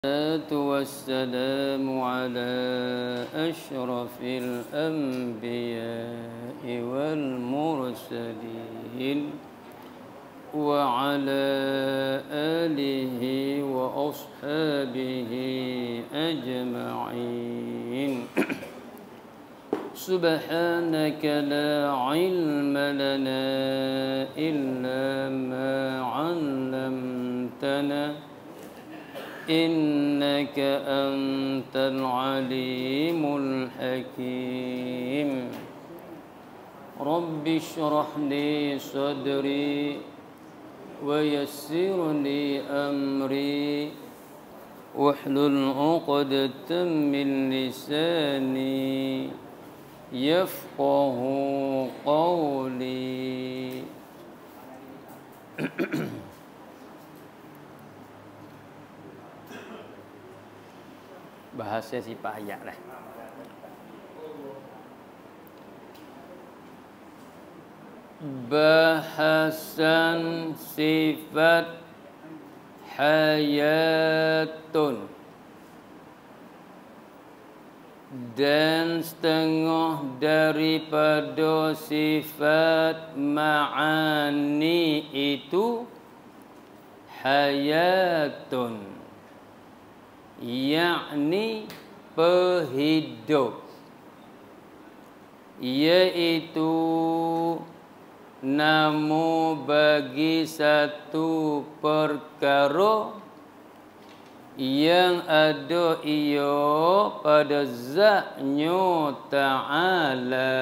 الصلاة والسلام على أشرف الأنبياء والمرسلين وعلى آله وأصحابه أجمعين. سبحانك لا علم لنا إلا ما علمتنا إنك أنت العليم الحكيم. رب اشرح لي صدري ويسر لي أمري واحلل عقدة من لساني يفقه قولي. Bahasa sifat ayat lah. Bahasan sifat hayatun dan setengah daripada sifat ma'ani itu hayatun, yakni pehidup, iaitu namo bagi satu perkara yang ada ia pada zatnya ta'ala.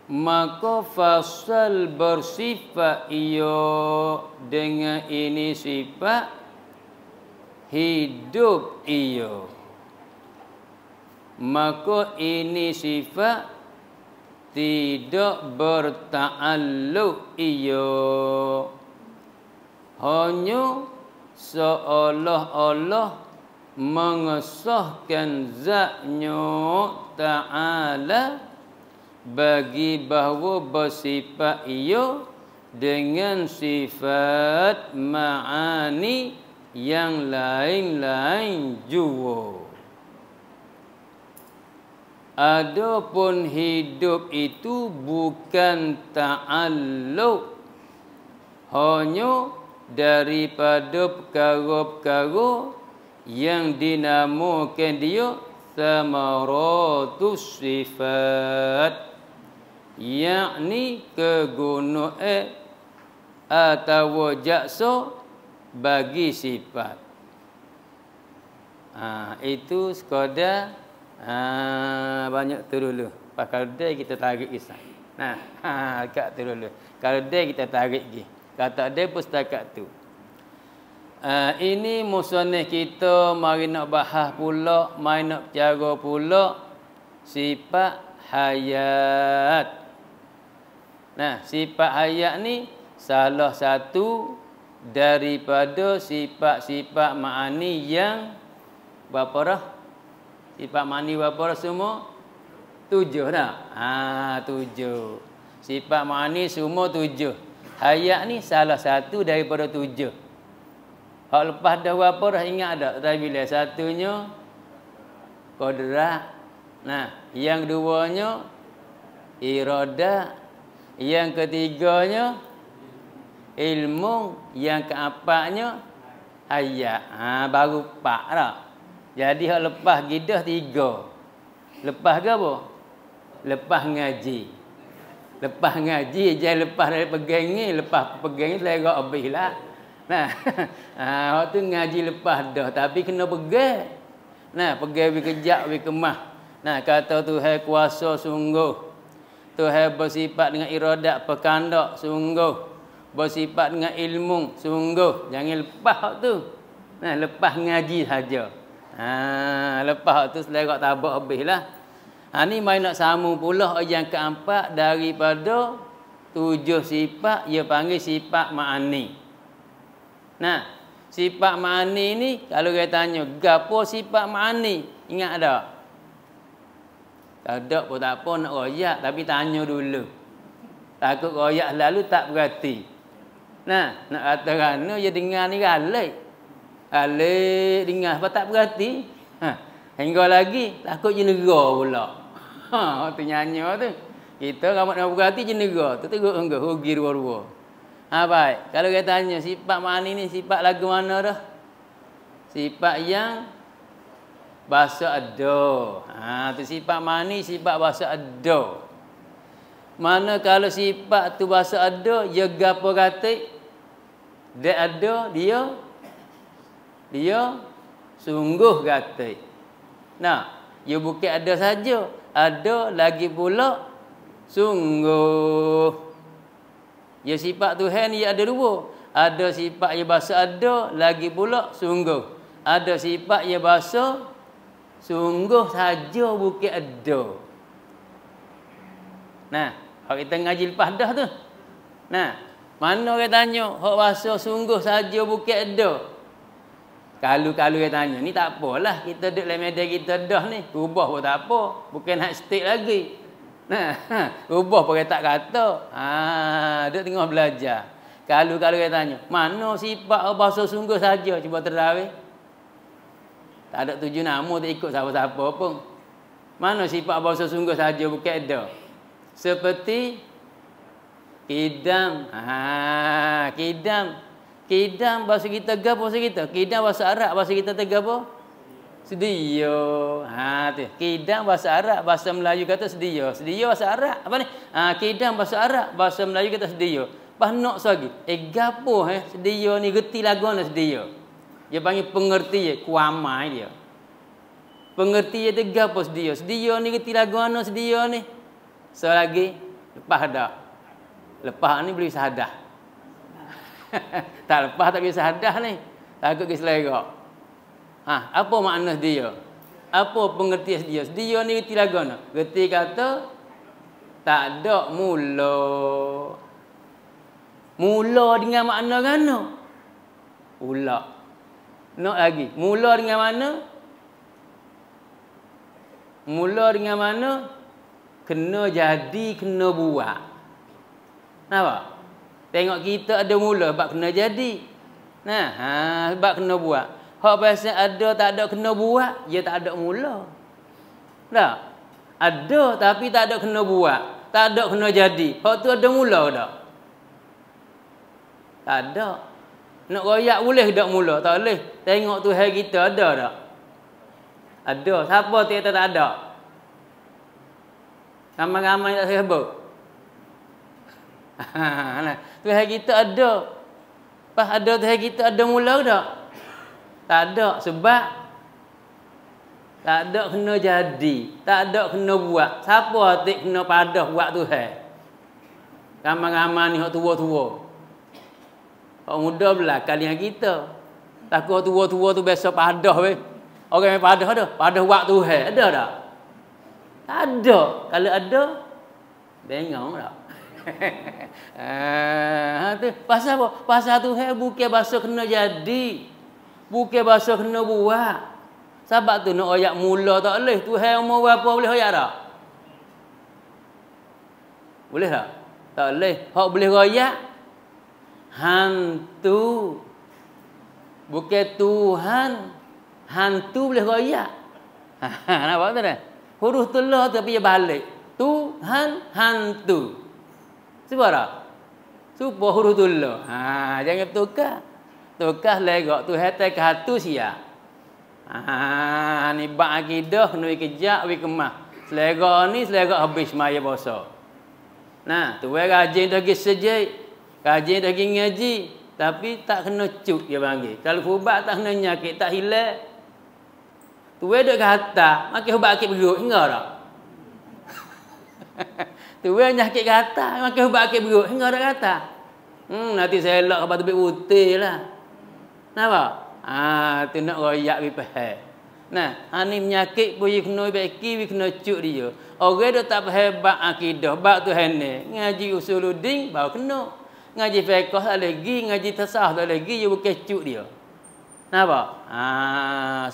Maka fasal bersifat ia dengan ini sifat hidup ia. Maka ini sifat tidak berta'alluq ia, hanya seolah-olah mengesahkan zatnya ta'ala bagi bahawa bersifat ia dengan sifat ma'ani yang lain-lain jua. Adapun hidup itu bukan ta'alluq, hanya daripada perkara-perkara yang dinamakan dia samaratus sifat, yakni kegunaan atau jaksa bagi sifat. Itu sekadar banyak tu dulu. Kalau dia kita tarik kisah. Kat tu dulu. Kalau dia kita tarik lagi. Kata dia pun setakat tu. Ini musannif kita mari nak bahas pula, mari nak bicara pula sifat hayat. Sifat hayat ni salah satu daripada sifat-sifat ma'ani yang berapa dah? Sifat ma'ani berapa dah semua? 7 dah. 7. Sifat ma'ani semua 7. Hayat ni salah satu daripada 7. Hak lepas dah berapa dah ingat tak? Tapi bila satunya qudrat. Yang keduanya iradah. Yang ketiganya ilmu, yang keempatnya hayat. Baru 4 dah. Jadi hak lepas gidah 3. Lepas ke apa? Lepas ngaji. Lepas ngaji jangan lepas dari pegang ni, lepas pegang ni selera habislah. Waktu ngaji lepas dah tapi kena pegang. Pegang lebih kejap, lebih kemah. Kata Tuhan kuasa sungguh. Tuhan bersifat dengan iradat perkandak sungguh. Bersifat dengan ilmu sungguh. Jangan lepas tu. Lepas ngaji saja. Lepas tu selera tabak habislah. Ni mai nak sambung pula yang keempat daripada 7 sifat, ia panggil sifat ma'ani. Sifat ma'ani ni kalau dia tanya, gapo sifat ma'ani? Ingat tak? Tak ada pun tak apa nak royak, tapi tanya dulu. Takut royak lalu tak berarti. Nak kata kerana dia dengar ni galak. Alik dengar apa tak berhati. Hingga lagi takut jenera pula. Tu nyanyi tu. Kita ramat nak berhati jenera. Tu tegur enggak rugi dua-dua. Baik. Kalau kita tanya sifat mani ni sifat lagu mana dah? Sifat yang bahasa ada. Tu sifat mani sifat bahasa ada. Mana kalau sifat tu bahasa ada, dia gapo kata? Dia ada, dia sungguh kata. Nah, dia bukan ada saja, ada lagi pula sungguh. Ya sifat Tuhan ni ada dua. Ada sifat yang bahasa ada, lagi pula sungguh. Ada sifat yang bahasa sungguh saja bukan ada. Nah, kalau kita ngaji lepas dah tu. Nah, mana orang tanya, hak bahasa sungguh saja bukan ada. Kalau kita tanya, ni tak apalah, kita duduk dalam media kita dah ni. Rubah pun tak apa, bukan nak stick lagi. Nah, rubah pakai tak kata. Duduk tengah belajar. Kalau kita tanya, mana sifat bahasa sungguh saja, cuba terawih. Tak ada tujuh nama, tak ikut siapa-siapa pun. Mana sifat bahasa sungguh saja bukan ada. Seperti kidam. Kidam bahasa kita gapo bahasa kita? Kidam bahasa Arab bahasa kita gapo? Sedia. Tu. Kidam bahasa Arab, bahasa Melayu kata sedia. Sedia bahasa Arab. Apa ni? Kidam bahasa Arab, bahasa Melayu kata sedia. Pas nak lagi. Gapo sedia ni reti lagu ana sedia. Dia panggil pengerti kuamai dia. Pengerti dia gapo sedia. Sedia ni reti lagu ana sedia ni. Selagi lepas dah. Lepas ni boleh sahadah. Tak lepas tak bisa hadah ni. Takut ke selera. Apa makna dia? Apa pengertian dia? Dia ni reti lagu mana? Reti kata tak ada mula. Mula dengan makna gana? Pula. Nak lagi. Mula dengan mana? Mula dengan mana? Kena jadi, kena buat. Nampak? Tengok kita ada mula sebab kena jadi. Sebab kena buat. Hak pasal ada tak ada kena buat, dia tak ada mula. Tak? Ada tapi tak ada kena buat. Tak ada kena jadi. Hak tu ada mula tak? Tak ada. Nak royak boleh tak mula? Tak boleh. Tengok Tuhan kita ada tak? Ada. Siapa tu yang tak ada? Ramai-ramai tak saya sebut. Tuhan kita ada. Pas ada Tuhan kita ada mula tak? Tak ada sebab tak ada kena jadi, tak ada kena buat. Siapa hati kena padah buat Tuhan? Ramai-ramai ni hak tua-tua. Hak muda belakang dengan kita. Takut tua-tua tu biasa padah weh. Orang yang padah dah, padah buat Tuhan. Ada tak? Tak ada. Kalau ada, bengong tak? Pasal apa? Pasal Tuhan bukan bahasa kena jadi. Bukan bahasa kena buat. Sebab tu nak royak mula tak boleh. Tuhan umur berapa boleh royak tak? Boleh tak? Tak boleh. Hak boleh royak hantu. Bukan Tuhan. Hantu boleh royak. Nampak tak dah? Huruf telah tapi dia balik. Tuhan hantu. Sebab tak? Supaya huruf telah. Jangan tukar. Tukar legak Tuhan tak hatu sia. Ni bak akidah kena kejak wi kemah. Selera ni selera habis maya puasa. Nah, tuai rajin lagi sejai. Rajin lagi ngaji, tapi tak kena cuk dia panggil. Kalau ubat tak kena nyakit, tak hilang. Tuai duk kata, makin ubat akit beruk hingga tak? Tuai nyakit kata, makin ubat akit beruk hingga tak kata. Nanti saya elak kepada tubik putih lah. Nampak? Tu nak royak wi pahal. Nah, ni penyakit pun kena beki, kena cuk dia. Orang dah tak hebat akidah, bab Tuhan ni. Ngaji usuluddin baru kena. Ngaji fiqh tak lagi, ngaji tasawuf tak lagi, dia bukan cuk dia. Nampak?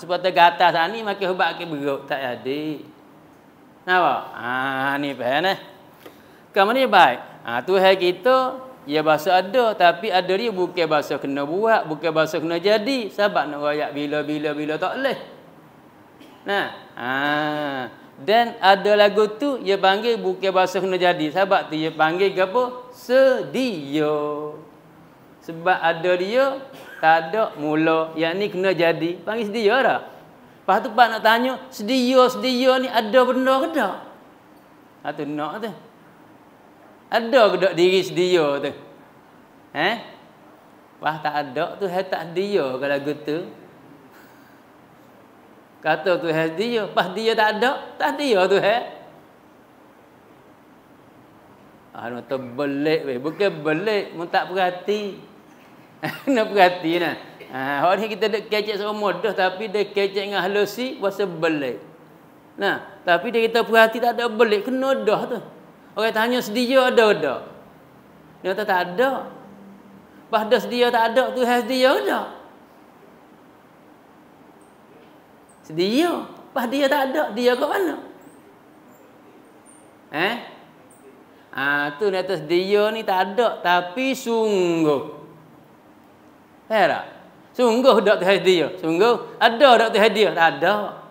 Sebab tergata sana ni makin hebat ke beruk tak jadi. Nampak? Ni faham eh. Kamu ni baik. Tuhan kita Ya bahasa ada, tapi ada dia bukan bahasa kena buat, bukan bahasa kena jadi. Sebab nak royak bila tak boleh. Nah, dan ada lagu tu dia panggil bukan bahasa kena jadi. Sebab tu dia panggil apa? Sedia. Sebab ada dia tak ada mula, yang ni kena jadi. Panggil sedia dah. Lepas tu pak nak tanya, sedia ni ada benda ke tak? Tu nak tu. Ada ke tak diri sedia tu? Wah tak ada tu, tak sedia ke lagu tu. Kata tu sedia, pas dia tak ada, tak sedia tu nak terbelik weh, bukan belik, mun tak perhati. Nak perhati nah. Hari ni kita dak kecek semua dah, tapi dia kecek dengan halusi bahasa belik. Nah, tapi dia kita perhati tak ada belik, kena dah tu. Orang tanya sedia ada dak? Dia kata tak ada. Pas dah sedia tak ada tu sedia dak? Sedia. Pas dia tak ada, dia kat mana? Tu nak atas dia ni tak ada, tapi sungguh. Tak? Sungguh dak tu dia. Sungguh ada dak tu dia? Tak ada.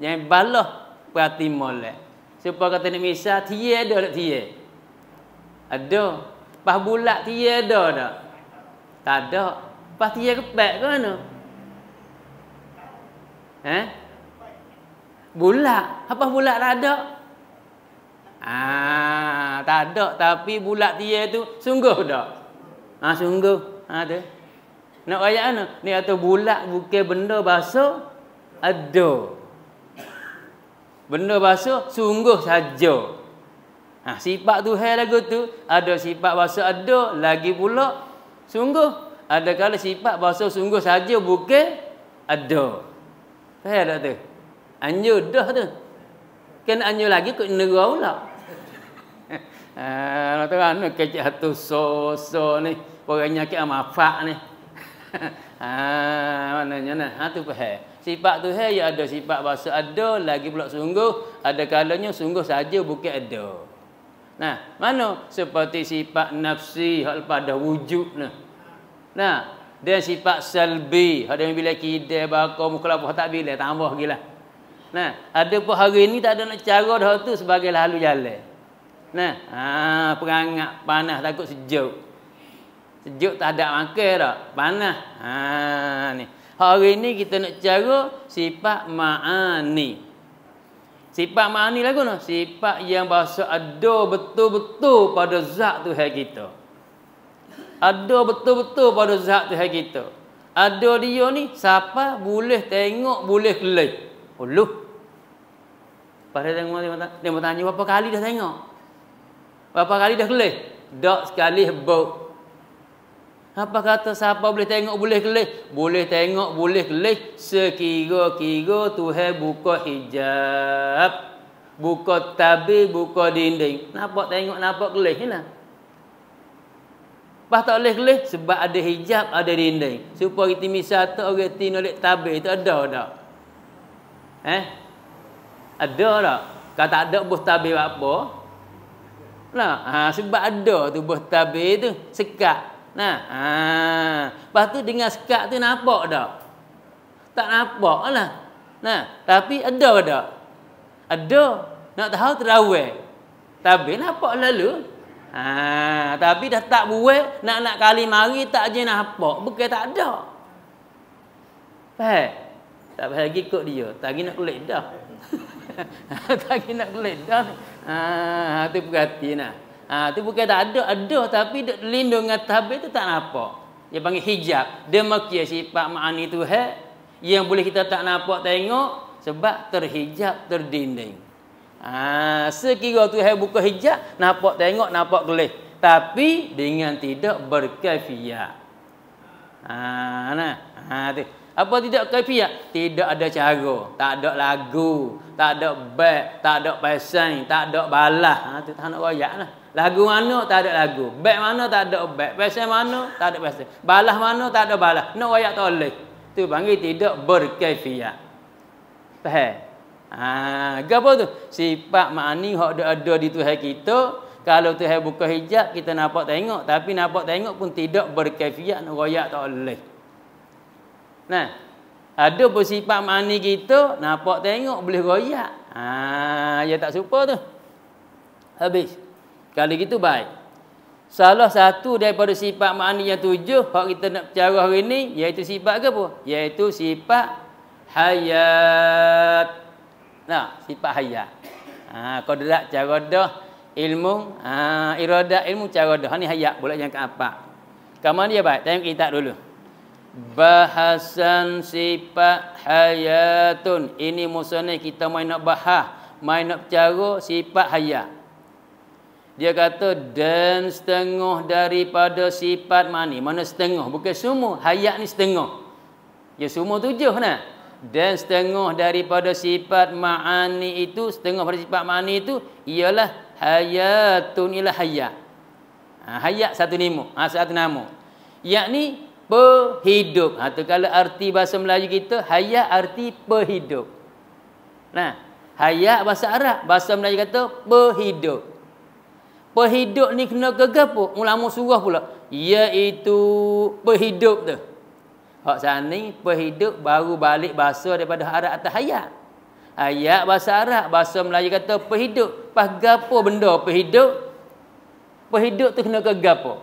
Jangan balah perhati molek. Supaya kata ni misal dia ada dak dia? Ada. Pas bulat dia ada dak? Tak ada. Pas dia kepek ke mana? Bulat. Apa bulat tak ada? Tak ada, tapi bulat dia tu sungguh tak? Sungguh. Tu. Nak ayat mana? Ni atau bulat bukan benda bahasa ada. Benda bahasa sungguh saja. Sifat Tuhan lagu tu ada sifat bahasa ada, lagi pula sungguh. Ada kala sifat bahasa sungguh saja bukan ada. Faham tak tu? Anjur dah tu. Kan anjur lagi kau negara pula. Nak tahu anu kecik hatu so ni. Orangnya ke amafak ni. Maknanya nah, tu faham. Sifat tu ya ada sifat bahasa ada, lagi pula sungguh, ada kalanya sungguh saja bukan ada. Nah, mana seperti sifat nafsi hal pada wujud nah. Dan sifat salbi, ada yang bila kidai bakar mukhlaf tak bila tambah gila. Nah, ada pun hari ni tak ada nak cara dah tu sebagai lalu jalan. Nah, perangat panas takut sejuk. Sejuk tak ada makan dah, panas. Ni. Hari ni kita nak cara sifat ma'ani. Sifat ma'ani lagu noh, sifat yang bahasa ada betul-betul pada zat Tuhan kita. Ada betul-betul pada zat Tuhan kita. Ada dia ni siapa boleh tengok, boleh kelih. Uluh. Pada tengok dia bertanya berapa kali dah tengok? Berapa kali dah kelih? Tak sekali bau. Apa kata siapa boleh tengok, boleh kelih? Boleh tengok, boleh kelih sekira-kira Tuhan buka hijab, buka tabir, buka dinding. Nampak tengok, nampak kelih ni lah. Pas tak boleh kelih sebab ada hijab, ada dinding. Supaya kita misal tu orang ti nolak tabir tu ada tak? Ada tak? Kalau tak ada buh tabir apa? Nah, sebab ada tu buh tabir tu sekat. Lepas tu dengan sekat tu nampak tak? Tak nampak lah. Tapi ada tak? Ada. Nak tahu terawih. Tabir nampak lalu. Tapi dah tak buat, nak kali mari tak je nampak, bukan tak ada. Faham? Tak faham lagi ikut dia, tak lagi nak kulit dah. Tak lagi nak kulit dah. Tu perhati nah. Tu bukan tak ada tapi duk lindung dengan tabir tu tak nampak. Dia panggil hijab. Dia makia sifat ma'ani Tuhan yang boleh kita tak nampak tengok sebab terhijab, terdinding. Sekira Tuhan buka hijab, nampak tengok, nampak kelih, tapi dengan tidak berkaifiat. Tu. Apa tidak kaifiat? Tidak ada cara, tak ada lagu, tak ada beg, tak ada pasang, tak ada balas. Tu tak nak royak lah. Lagu mana tak ada lagu, beg mana tak ada beg, pasang mana tak ada pasang, balas mana tak ada balas. Nak royak tak boleh. Tu panggil tidak berkaifiat. Faham? Apa tu? Sifat ma'ani hak ada di Tuhan kita Kalau Tuhan buka hijab, kita nampak tengok. Tapi nampak tengok pun tidak berkaifiat, nak royak tak boleh. Nah, ada pun sifat mani kita, nampak tengok boleh royak. Ya tak serupa tu. Habis. Kalau gitu baik. Salah satu daripada sifat mani yang 7 hak kita nak bicara hari ni, iaitu sifat ke apa? Iaitu sifat hayat. Nah, sifat hayat. Qadrat cara dah ilmu, iradat ilmu cara dah. Ni hayat pula yang keempat. Kamu dia baik, tengok kitab dulu. Bahasan sifat hayatun. Ini musnah kita main nak bahas, main nak bicara sifat hayat. Dia kata dan setengah daripada sifat mani. Mana setengah? Bukan semua. Hayat ni setengah. Ya semua 7 nah. Dan setengah daripada sifat ma'ani itu, setengah daripada sifat ma'ani itu ialah hayatun ila hayat. Hayat satu nama. Yakni pehidup. Tu kalau arti bahasa Melayu kita, hayat arti pehidup. Nah, hayat bahasa Arab, bahasa Melayu kata pehidup. Pehidup ni kena ke gapo? Ulama surah pula. Iaitu pehidup tu. Hak sana pehidup baru balik bahasa daripada Arab atas hayat. Hayat bahasa Arab, bahasa Melayu kata pehidup. Pas gapo benda pehidup? Pehidup tu kena ke gapo?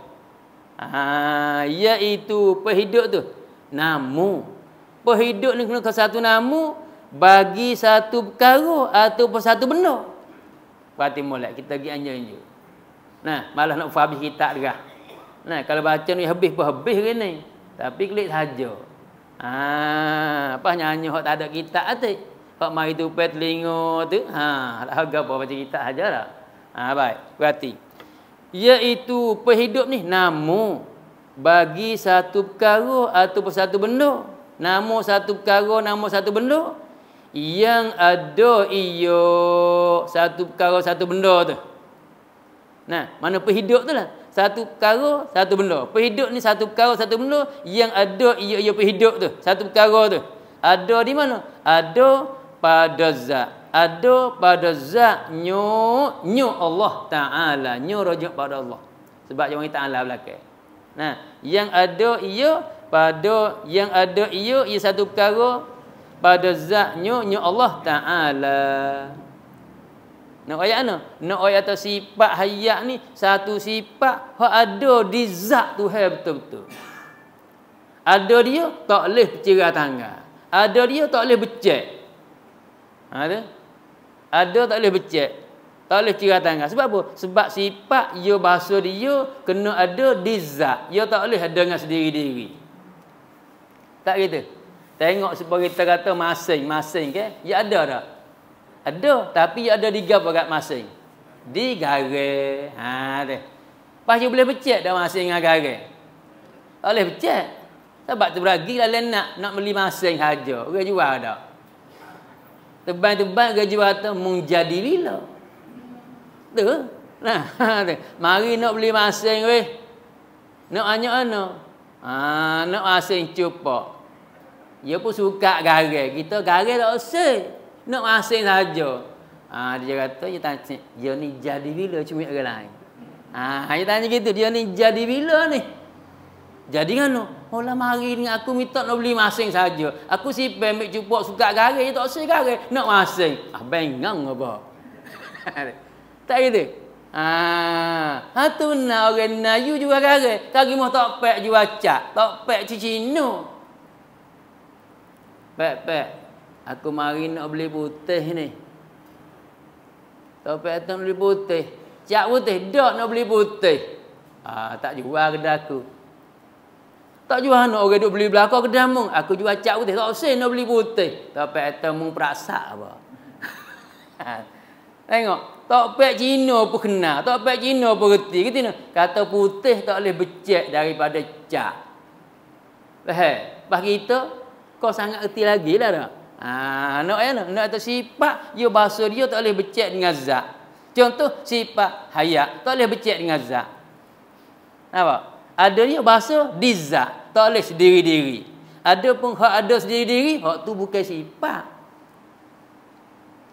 Iaitu pehidup tu namu. Pehidup ni kena ke satu namu bagi satu perkara ataupun satu benda. Berarti mulai kita pergi anjur-anjur. Nah, malah nak habis kitab dah. Nah, kalau baca ni habis pun habis ke ni. Tapi klik saja. Apa nyanyi hak tak ada kitab atik. Hak mari tupai telinga tu, harga apa baca kitab sajalah. Baik, berarti iaitu pehidup ni namu bagi satu perkara ataupun satu benda. Nama satu perkara, nama satu benda yang ada ia satu perkara satu benda tu. Nah, mana pehidup tu lah. Satu perkara, satu benda. Pehidup ni satu perkara, satu benda yang ada ia pehidup tu. Satu perkara tu. Ada di mana? Ada pada zat. Ada pada zat nyu Allah Ta'ala. Nyu rujuk pada Allah. Sebab yang Ta'ala belakang. Nah, yang ada ia pada yang ada ia satu perkara pada zat nyu Allah Ta'ala. Nak ayat mana? Nak ayat atas sifat hayat ni satu sifat hak ada di zat Tuhan betul-betul. Ada dia tak boleh bercerai tangga. Ada dia tak boleh becek. Ada tak boleh becek. Tak boleh cerai tangga. Sebab apa? Sebab sifat ia bahasa dia kena ada di zat. Ia tak boleh ada dengan sendiri-diri. Tak gitu. Tengok sebagai kita kata masing-masing ke? Ya ada tak? Ada, tapi ada di gap agak masing. Di garis. Deh. Pas dia boleh becek dah masing dengan garis. Tak boleh becek. Sebab tu beragi lah nak beli masing saja. Orang jual dah. Tebal-tebal orang jual tu menjadi bila. Tu. Nah, mari nak beli masing weh. Nak anyak ana. Nak masing cupak. Dia pun suka garis. Kita garis tak usah. Nak masing saja. Dia kata, dia tanya, dia ni jadi bila cuma orang lain. Dia tanya gitu, dia ni jadi bila ni? Jadi kan? Olah mari ni aku minta nak beli masing saja. Aku si pemik cupok suka garis, tak usah garis. Nak masing. Bengang apa? Tak gitu? Tu nak orang Melayu jual garis. Kaki mah tak pek jual cat. Tak pek cicino. Pek. Aku mari nak beli putih ni. Topek tu beli putih. Cak putih. Dak nak beli putih. Tak jual kedai aku. Tak jual nak orang duk beli belakang kedai mung. Aku jual cak putih. Tak usah nak beli putih. Topek tu mung peraksak apa. Tengok. Topek Cina pun kenal. Topek Cina pun reti. Kata putih tak boleh becek daripada cak. Pas kita, kau sangat reti lagi lah tak? Nak atas sifat dia bahasa dia tak boleh becek dengan zat. Contoh sifat hayat tak boleh becek dengan zat. Apa? Ada dia bahasa di zat, tak boleh sendiri-diri. Ada pun hak ada sendiri-diri, hak tu bukan sifat.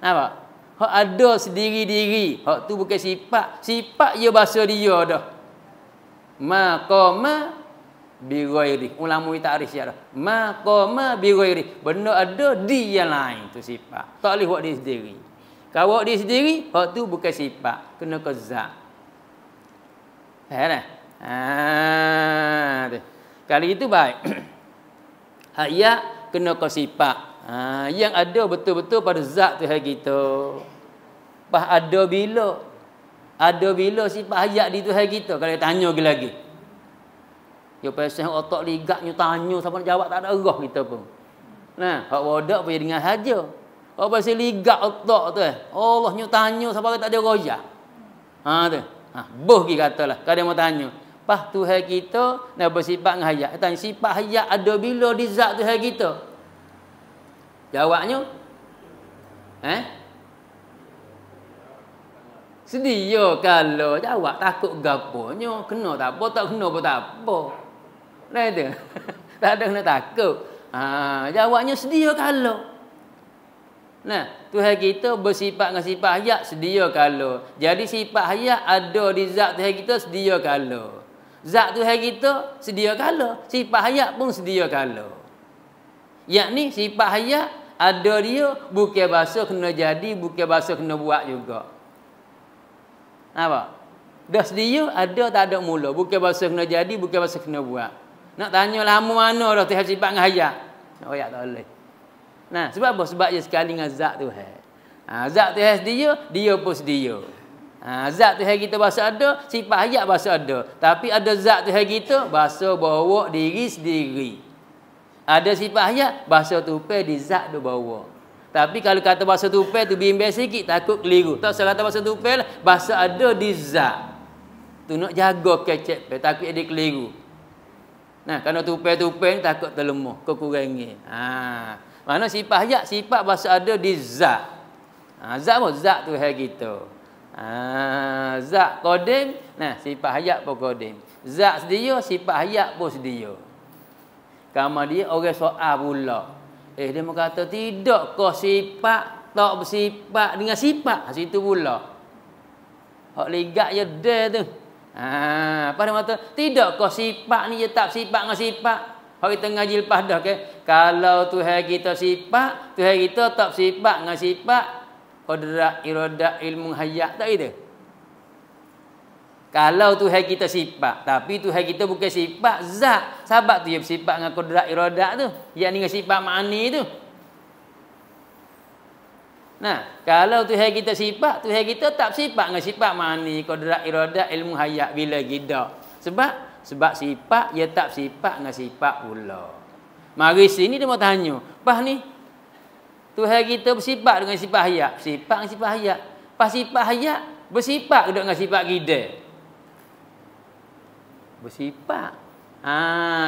Apa? Hak ada sendiri-diri. Hak tu bukan sifat. Sifat dia bahasa dia dah. Maqama bi ghairi. Ulama ta'rif dia dah. Maqama bi ghairi. Benda ada di yang lain tu sifat. Tak boleh buat dia sendiri. Kalau buat dia sendiri, hak tu bukan sifat. Kena ke zat. Faham tak? Tu. Kali itu baik. Hayat kena ke sifat. Yang ada betul-betul pada zat Tuhan kita. Pas ada bila sifat hayat di Tuhan kita. Kalau tanya lagi. Ya pasal otak ligaknya tanya siapa nak jawab tak ada erah kita pun. Nah, hak wadak pun dengar saja. Hak pasal ligak otak tu Allahnya tanya siapa tak ada royak. Tu. Boh ki katalah. Kalau dia mau tanya, pas Tuhan kita nak bersifat dengan hayat. Tanya sifat hayat ada bila di zat Tuhan kita? Jawabnya sedia kalau jawab takut gaponya kena tak apa tak kena pun tak apa. Nah itu. Tak ada kena takut. Jawabnya sedia kalau. Nah, Tuhan kita bersifat dengan sifat hayat sedia kalau. Jadi sifat hayat ada di zat Tuhan kita sedia kalau. Zat Tuhan kita sedia kalau. Sifat hayat pun sedia kalau. Yakni sifat hayat ada dia bukan bahasa kena jadi, bukan bahasa kena buat juga. Apa? Dah sedia ada tak ada mula. Bukan bahasa kena jadi, bukan bahasa kena buat. Nak tanya lama mana dah Tuhan sifat dengan hayat? Nak ayat tak boleh. Nah, sebab apa? Sebab dia sekali dengan zat Tuhan. Zat Tuhan sedia, dia pun sedia. Zat Tuhan kita bahasa ada, sifat hayat bahasa ada. Tapi ada zat Tuhan kita bahasa bawa diri sendiri. Ada sifat hayat bahasa tupai di zat dia bawa. Tapi kalau kata bahasa tupai tu bimbang sikit takut keliru. Tak usah kata bahasa tupai lah, bahasa ada di zat. Tu nak jaga kecek takut dia keliru. Nah, kalau tupai-tupai takut terlemah, kekurangan. Mana sifat hayat, sifat bahasa ada di zat. Zat apa? Zat Tuhan kita. Zat qadim, nah sifat hayat pun qadim. Zat sedia, sifat hayat pun sedia. Kama dia orang soal pula. Dia mau kata tidak kau sifat tak bersifat dengan sifat. Situ pula. Hak ligak je dia tu. Pada mata tidak kau sifat ni je tak sifat dengan sifat. Hak kita ngaji lepas dah ke. Kalau Tuhan kita sifat, Tuhan kita tak sifat dengan sifat. Qadrat iradat ilmu hayat tak gitu. Kalau Tuhan kita sifat, tapi Tuhan kita bukan sifat zat. Sebab tu dia bersifat dengan qadrat iradat tu. Yang dengan sifat ma'ani tu. Nah, kalau Tuhan kita sifat, Tuhan kita tak sifat dengan sifat ma'ani, qadrat iradat ilmu hayat bila gida. Sebab sifat dia tak sifat dengan sifat pula. Mari sini dia mau tanya, pas ni Tuhan kita bersifat dengan sifat hayat, sifat dengan sifat hayat. Pas sifat hayat bersifat dengan sifat kita. Bersifat.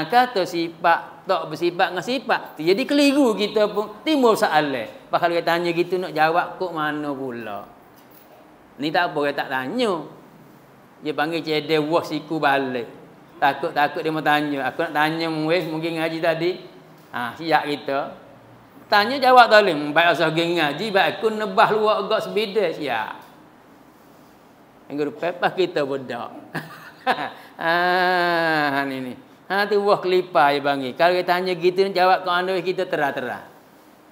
Kata sifat tak bersifat dengan sifat. Jadi keliru kita pun timbul soalan. Pas kalau dia tanya gitu nak jawab kok mana pula. Ni tak apa dia tak tanya. Dia panggil cedek wah siku balik. Takut dia mau tanya. Aku nak tanya mungkin ngaji tadi. Siap kita. Tanya jawab tak boleh. Baik asal ngaji, baik aku nebah luar agak sebeda siap. Minggu depan pas kita bedak. Ni. Tu buah kelipar je bagi. Kalau kita tanya gitu jawab kau anda kita terang-terang.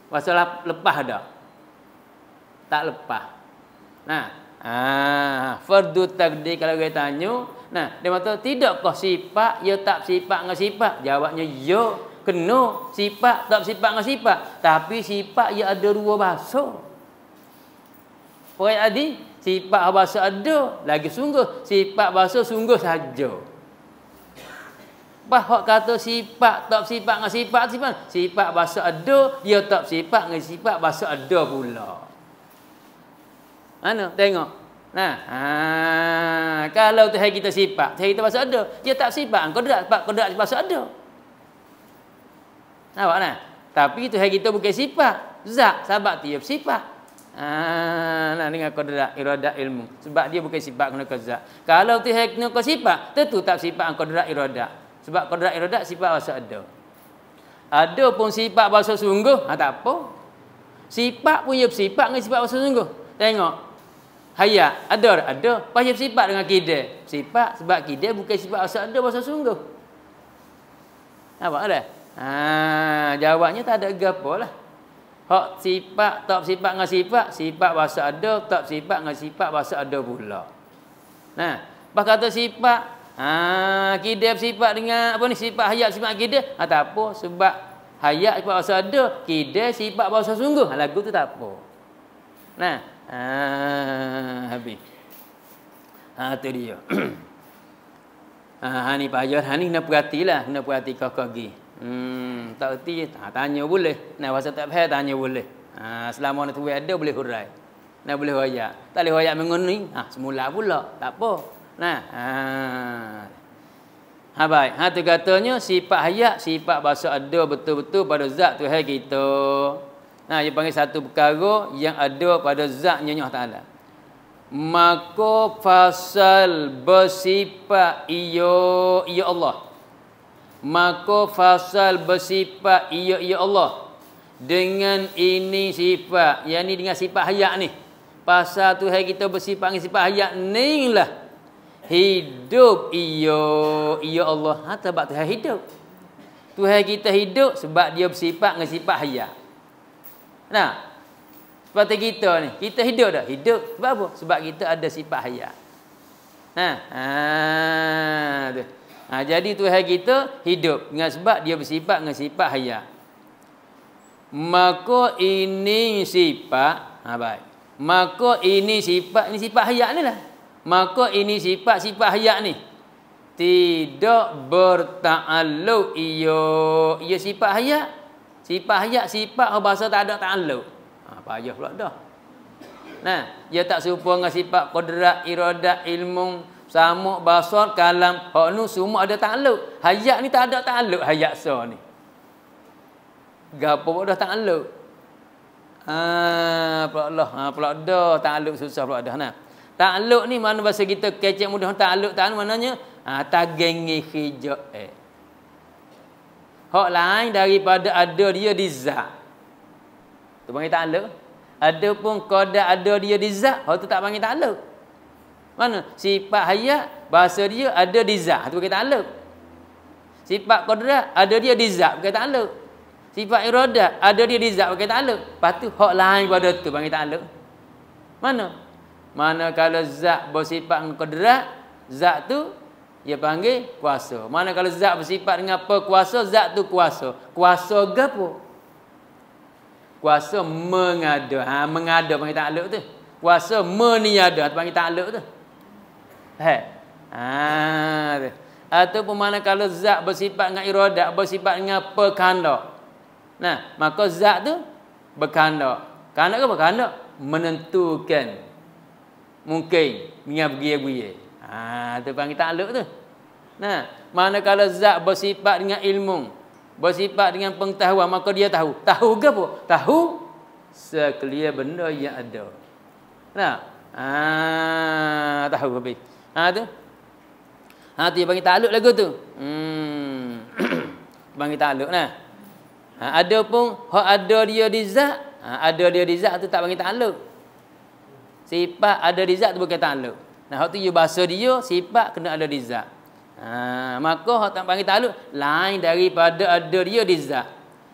Pasal lepas dah. Tak lepas. Fardu takdir kalau kita tanya, dia kata tidakkah sifat ya tak sifat dengan sifat? Jawabnya ya, kena sifat tak sifat dengan sifat. Tapi sifat ya ada dua bahasa. Poin tadi sifat bahasa ada lagi sungguh, sifat bahasa sungguh saja. Bahak kata sifat tak sifat dengan sifat bahasa ada, dia tak sifat dengan sifat bahasa ada pula. Mana? Tengok. Kalau Tuhan kita sifat, Tuhan kita bahasa ada, dia tak sifat qadrat bahasa ada. Nampak nah? Tapi Tuhan kita bukan sifat, zat, sebab dia sifat. Dengan qadrat iradat ilmu. Sebab dia bukan sifat kena ke zat. Kalau Tuhan kena ke sifat, tentu tak sifat qadrat iradat. Sebab qadrat iradat sifat bahasa ada. Ada pun sifat bahasa sungguh, tak apa. Sifat pun dia bersifat dengan sifat bahasa sungguh. Tengok. Hayat ada. Pasal sifat dengan kidal. Sifat sebab kidal bukan sifat asal ada bahasa sungguh. Nampak dah? Jawabnya tak ada gapo lah. Hak sifat, tak sifat dengan sifat bahasa ada, tak sifat dengan sifat bahasa ada pula. Nah, pas kata sifat, kidal sifat dengan apa ni? Sifat hayat sifat kidal, tak apa sebab hayat sifat bahasa ada, kidal sifat bahasa sungguh. Lagu tu tak apa. Nah, habis. Tu dia. Ni payah, ni kena perhatilah, kena perhati kaki. Tak erti, tanya boleh. Nah, bahasa tak faham tanya boleh. Selama nak tuai ada boleh hurai. Nah, boleh hoyak. Tak boleh hoyak menguning, semula pula. Tak apa. Nah, baik. Tu katanya sifat hayat, sifat bahasa ada betul-betul pada zat Tuhan kita. Dia panggil satu perkara yang ada pada zatnya Allah Ta'ala. Maka fasal bersifat ia Allah. Maka fasal bersifat ia Allah. Dengan ini sifat, yang ni dengan sifat hayat ni. Pasal Tuhan kita bersifat dengan sifat hayat ni lah. Hidup ia Allah. Sebab Tuhan hidup. Tuhan kita hidup sebab dia bersifat dengan sifat hayat. Nah, seperti kita ni, kita hidup dah. Hidup sebab apa? Sebab kita ada sifat hayat. Jadi Tuhan kita hidup dengan sebab dia bersifat dengan sifat hayat. Maka ini sifat, baik. Maka ini sifat hayat ni lah. Maka ini sifat hayat ni tidak berta'alluq ia sifat hayat. Sifat bahasa tak ada ta'alluq. Payah pula dah. Dia tak serupa dengan sifat qudrat, iradat, ilmu, samuk, basar, kalam. Hak nu semua ada ta'alluq. Hayat ni tak ada ta'alluq, hayat so ni. Gapo pun dah ta'alluq. Pula Allah. Pula dah ta'alluq susah pula dah. Ta'alluq ni mana bahasa kita kecek mudah ta'alluq maknanya tagengi hijau. Hak lain daripada ada dia di zat. Tu panggil ta'alluq. Ada pun qada ada dia di zat, hak tu tak panggil ta'alluq. Mana? Sifat hayat bahasa dia ada di zat, tu panggil ta'alluq. Sifat qadrat ada dia di zat, panggil ta'alluq. Sifat iradat ada dia di zat, panggil ta'alluq. Lepas tu hak lain pada tu panggil ta'alluq. Mana kalau zat bersifat dengan qadrat, zat tu dia panggil kuasa. Mana kalau zat bersifat dengan kuasa, zat tu kuasa. Kuasa gapo? Kuasa mengada. Mengada panggil ta'alluq tu. Kuasa meniada tu panggil ta'alluq tu. Ataupun mana kalau zat bersifat dengan iradat, bersifat dengan perkandak. Maka zat tu berkandak. Kandak ke apa? Kandak menentukan. Mungkin dengan begiya-begiya. Tu panggil ta'alluq tu. Mana kalau zat bersifat dengan ilmu, bersifat dengan pengetahuan, maka dia tahu. Tahu ke apa? Tahu sekalian benda yang ada. Tahu habis. Tu. Dia panggil ta'alluq lagu tu. Panggil ta'alluq ada pun hak ada dia di zat, ada dia di zat tu tak panggil ta'alluq. Sifat ada di zat tu bukan ta'alluq. Hak tu bahasa dia sifat kena ada di zat. Maka hak tak panggil ta'alluq lain daripada ada dia di zat.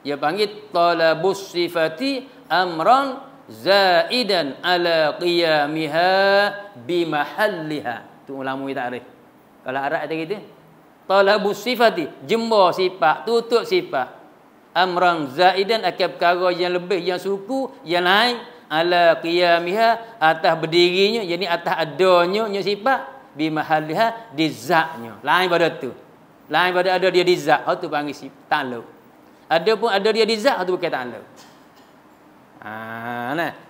Dia panggil talabus sifati amran zaidan ala qiyamiha bimahalliha. Tu ulama takrif. Kalau Arab kata gitu, talabus sifati, jemur sifat, tutup sifat. Amran zaidan akan perkara yang lebih, yang suku, yang lain, ala qiyamiha, atas berdirinya, yakni atas adanya sifat, bimahalliha, di zatnya. Lain pada tu. Lain pada ada dia di zat, hak tu panggil sifat ta'alluq. Ada pun ada dia di zat, hak tu bukan ta'alluq.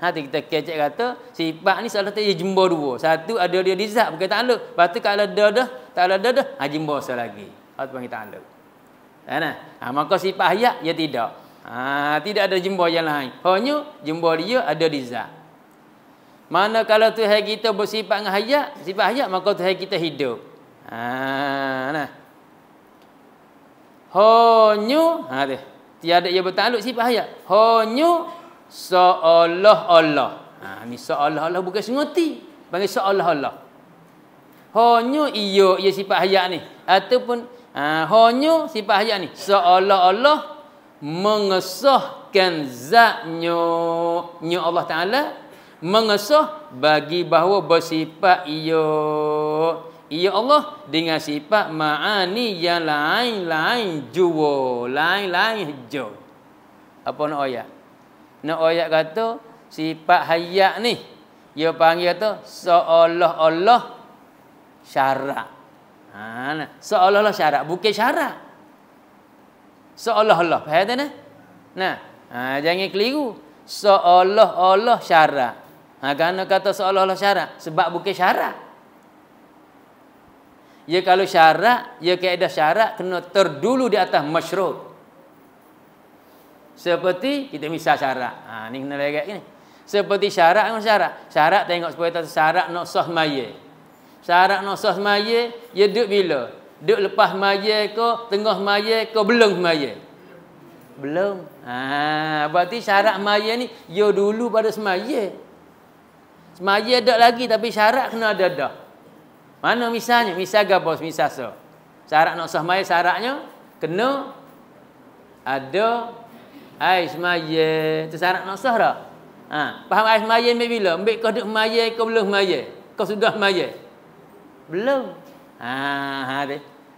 Nanti kita kecek kata sifat ni salah satu jemur dua. Satu ada dia di zat bukan ta'alluq. Lepas tu kalau ada dah, tak ada dah, jemur sekali lagi. Hak tu panggil ta'alluq. Maka sifat hayat ya tidak. Tidak ada jemur yang lain. Hanya jemur dia ada di zat. Mana kalau Tuhan kita bersifat dengan hayat, sifat hayat, maka Tuhan kita hidup. Hanya tiada ia bertakluk sifat hayat. Hanya seolah-olah. Ni seolah-olah bukan sengerti. Panggil seolah-olah. Hanya ia sifat hayat ni. Ataupun hanya sifat hayat ni. Seolah-olah mengesahkan zatnya Allah Ta'ala. Mengesah bagi bahawa bersifat ia Allah dengan sifat ma'ani yang lain-lain jua, lain-lain hijau. Apa nak ayat? Nak ayat kata sifat hayat ni dia panggil kata seolah-olah syarak. Seolah-olah syarak, bukan syarak. Seolah-olah, faham tak nah? Jangan keliru. Seolah-olah syarak. Kerana kata seolah-olah syarak sebab bukan syarak. Ya kalau syarak, ya kaedah syarak kena terdulu di atas masyru'. Seperti kita misal syarak. Ni kena lagi ni. Seperti syarak dengan syarak. Syarak tengok supaya tak syarak nak sah semaya. Syarak nak sah semaya, dia duduk bila? Duduk lepas semaya ke, tengah semaya ke, belum semaya? Belum. Berarti syarak semaya ni dia dulu pada semaya. Semaya ada lagi tapi syarak kena ada dah. Mana misalnya? Misal apa? Misal so. Syarat nak sah semaya syaratnya kena ada air semaya. Itu syarat nak sah dah. Faham air semaya ambil bila? Ambil kau duduk semaya ke belum semaya? Kau sudah semaya? Belum. Nah,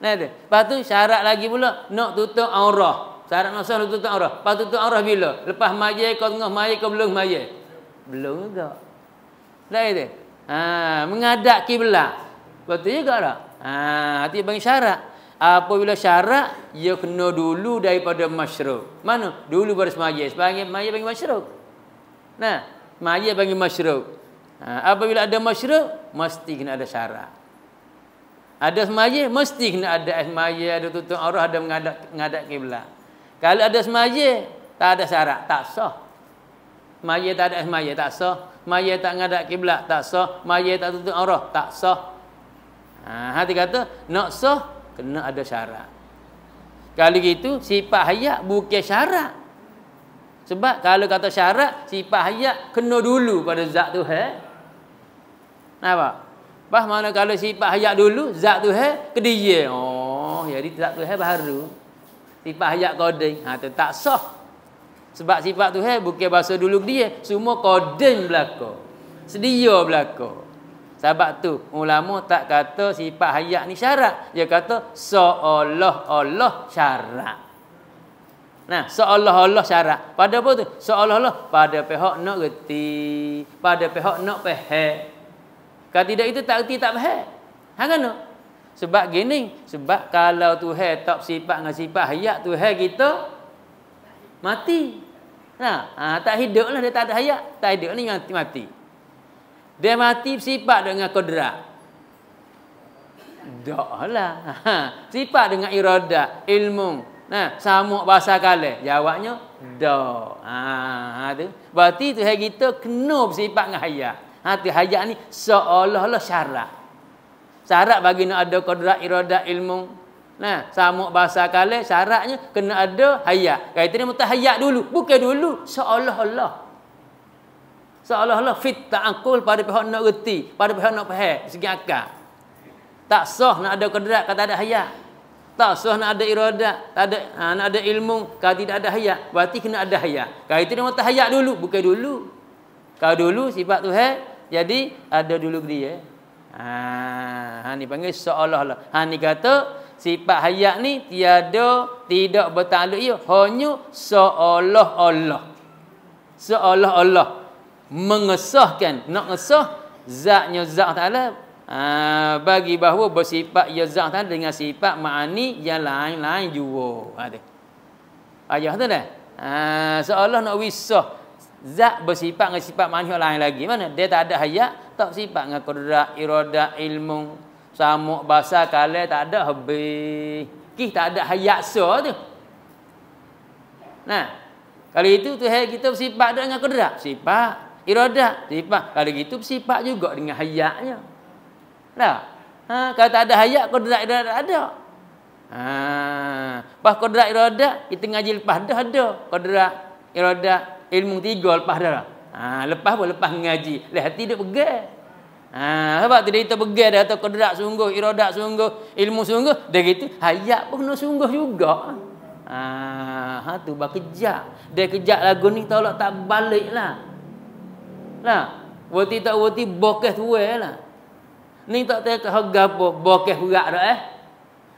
lepas tu syarat lagi pula nak tutup aurah. Syarat nak sah nak tutup aurah. Lepas tutup aurah bila? Lepas semaya kau tengah semaya kau belum semaya? Belum juga. Dah itu. Menghadap kiblat. Betul juga tak? Hati bagi syarat. Apabila syarat, ia kena dulu daripada masyru'. Mana? Dulu pada semaya. Sebagai semaya bagi masyru'. Semaya bagi masyru'. Apabila ada masyru', mesti kena ada syarat. Ada semaya, mesti kena ada semaya, ada tutup aurah, ada menghadap kiblat. Kalau ada semaya, tak ada syarat, tak sah. Semaya tak ada semaya, tak sah. Semaya tak menghadap kiblat, tak sah. Semaya tak tutup aurah, tak sah. Hati kata nak sah kena ada syarat. Kalau gitu sifat hayat bukan syarat. Sebab kalau kata syarat sifat hayat kena dulu pada zat Tuhan. Nampak? Bah mana kalau sifat hayat dulu zat Tuhan kedia. Jadi zat Tuhan baru. Sifat hayat qadim. Tu tak sah. Sebab sifat Tuhan bukan bahasa dulu dia, semua qadim belaka. Sedia belaka. Sebab tu ulama tak kata sifat hayat ni syarat. Dia kata seolah-olah syarat. Seolah-olah syarat. Pada apa tu? Seolah-olah pada pihak nak reti, pada pihak nak faham. Kalau tidak itu tak reti tak faham. Kenapa? Sebab gini, sebab kalau Tuhan tak sifat dengan sifat hayat, Tuhan kita mati. Tak hidup lah, dia tak ada hayat. Tak hidup ni mati. Dia mati sifat dengan kodrat. Tak lah. Sifat dengan iradat, ilmu. Samuk bahasa kala. Jawabnya, tak. Tu. Berarti Tuhan kita kena bersifat dengan hayat. Tu hayat ni seolah-olah syarat. Syarat bagi nak ada kodrat, iradat, ilmu. Samuk bahasa kala, syaratnya kena ada hayat. Kata dia mesti hayat dulu. Bukan dulu. Seolah-olah. Seolah-olah fit ta'akul pada pihak nak reti, pada pihak nak faham segi akal. Tak sah nak ada kodrat kata ada hayat. Tak sah nak ada iradat, tak ada nak ada ilmu kalau tidak ada hayat. Berarti kena ada hayat. Kalau itu dia mesti hayat dulu, bukan dulu. Kalau dulu sifat Tuhan, jadi ada dulu dia. Ni panggil seolah-olah. Ni kata sifat hayat ni tidak bertakluk ia, hanya seolah-olah. Seolah-olah mengesahkan, nak ngesah zatnya zat Ta'ala bagi bahawa bersifat ya zat Ta'ala dengan sifat ma'ani yang lain-lain juga. Ayah tu dah. Seolah nak wisah zat bersifat dengan sifat ma'ani yang lain lagi. Mana? Dia tak ada hayat, tak sifat dengan kodrat, iradat, ilmu, samuk, bahasa, kala, tak ada habis. Tak ada hayat tu. Kalau itu Tuhan kita bersifat dengan kodrat, sifat. Iradat, sifat. Kalau gitu bersifat juga dengan hayatnya. Kalau tak ada hayat, kodrat iradat ada. Pas kodrat iradat, kita ngaji lepas dah ada. Kodrat, iradat, ilmu 3 lepas dah. Lepas pun lepas ngaji. Lah hati dia pegang. Sebab tu dia pegang dia atau kodrat sungguh, iradat sungguh, ilmu sungguh. Dia gitu, hayat pun kena sungguh juga. Tu berkejap. Dia kejap lagu ni tolak tak balik lah. Wati tak wati bokeh tuai lah. Ni tak tahu harga apa bokeh berat dah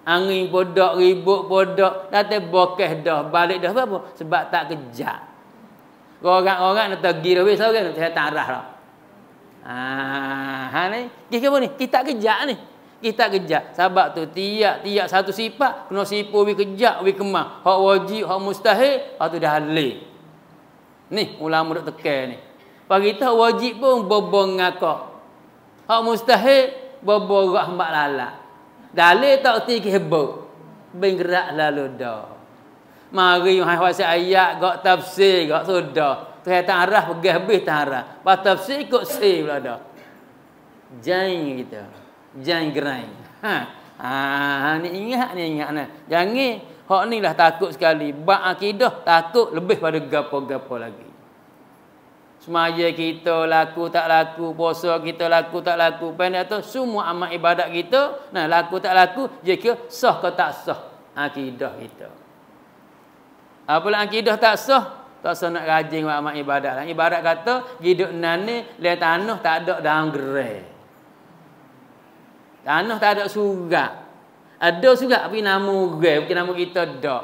Angin podok, ribut podok, datang bokeh dah, balik dah apa? Sebab tak kejap. Orang-orang nak pergi dah weh seorang nak tarah dah. Ni kita apa ni? Kita kejap ni. Kita kejap. Sebab tu tiap satu sifat kena sipu wi kejap, wi kemah. Hak wajib, hak mustahil, hak tu dah halil. Ni ulama duk tekan ni. Pagi tu wajib pun bobong ngakak. Hak mustahil boborah hambak lalak. Dalil tak erti kehebok. Ben gerak lalu dah. Mari hai wasi ayat gak tafsir gak sudah. Tu tarah pergi habis tarah. Pas tafsir ikut si pula dah. Jangan kita. Jangan gerai. Ni ingat nah. Jangan hak ni lah takut sekali. Bab akidah takut lebih pada gapo-gapo lagi. Semaya kita laku tak laku, puasa kita laku tak laku, pendek tu semua amal ibadat kita, laku tak laku, jika sah ke tak sah akidah kita. Apalah akidah tak sah nak rajin buat amal ibadat. Ibarat kata hidup nani le tanah tak ada dalam gerai. Tanah tak ada surat. Ada surat tapi nama gerai, bukan nama kita dak.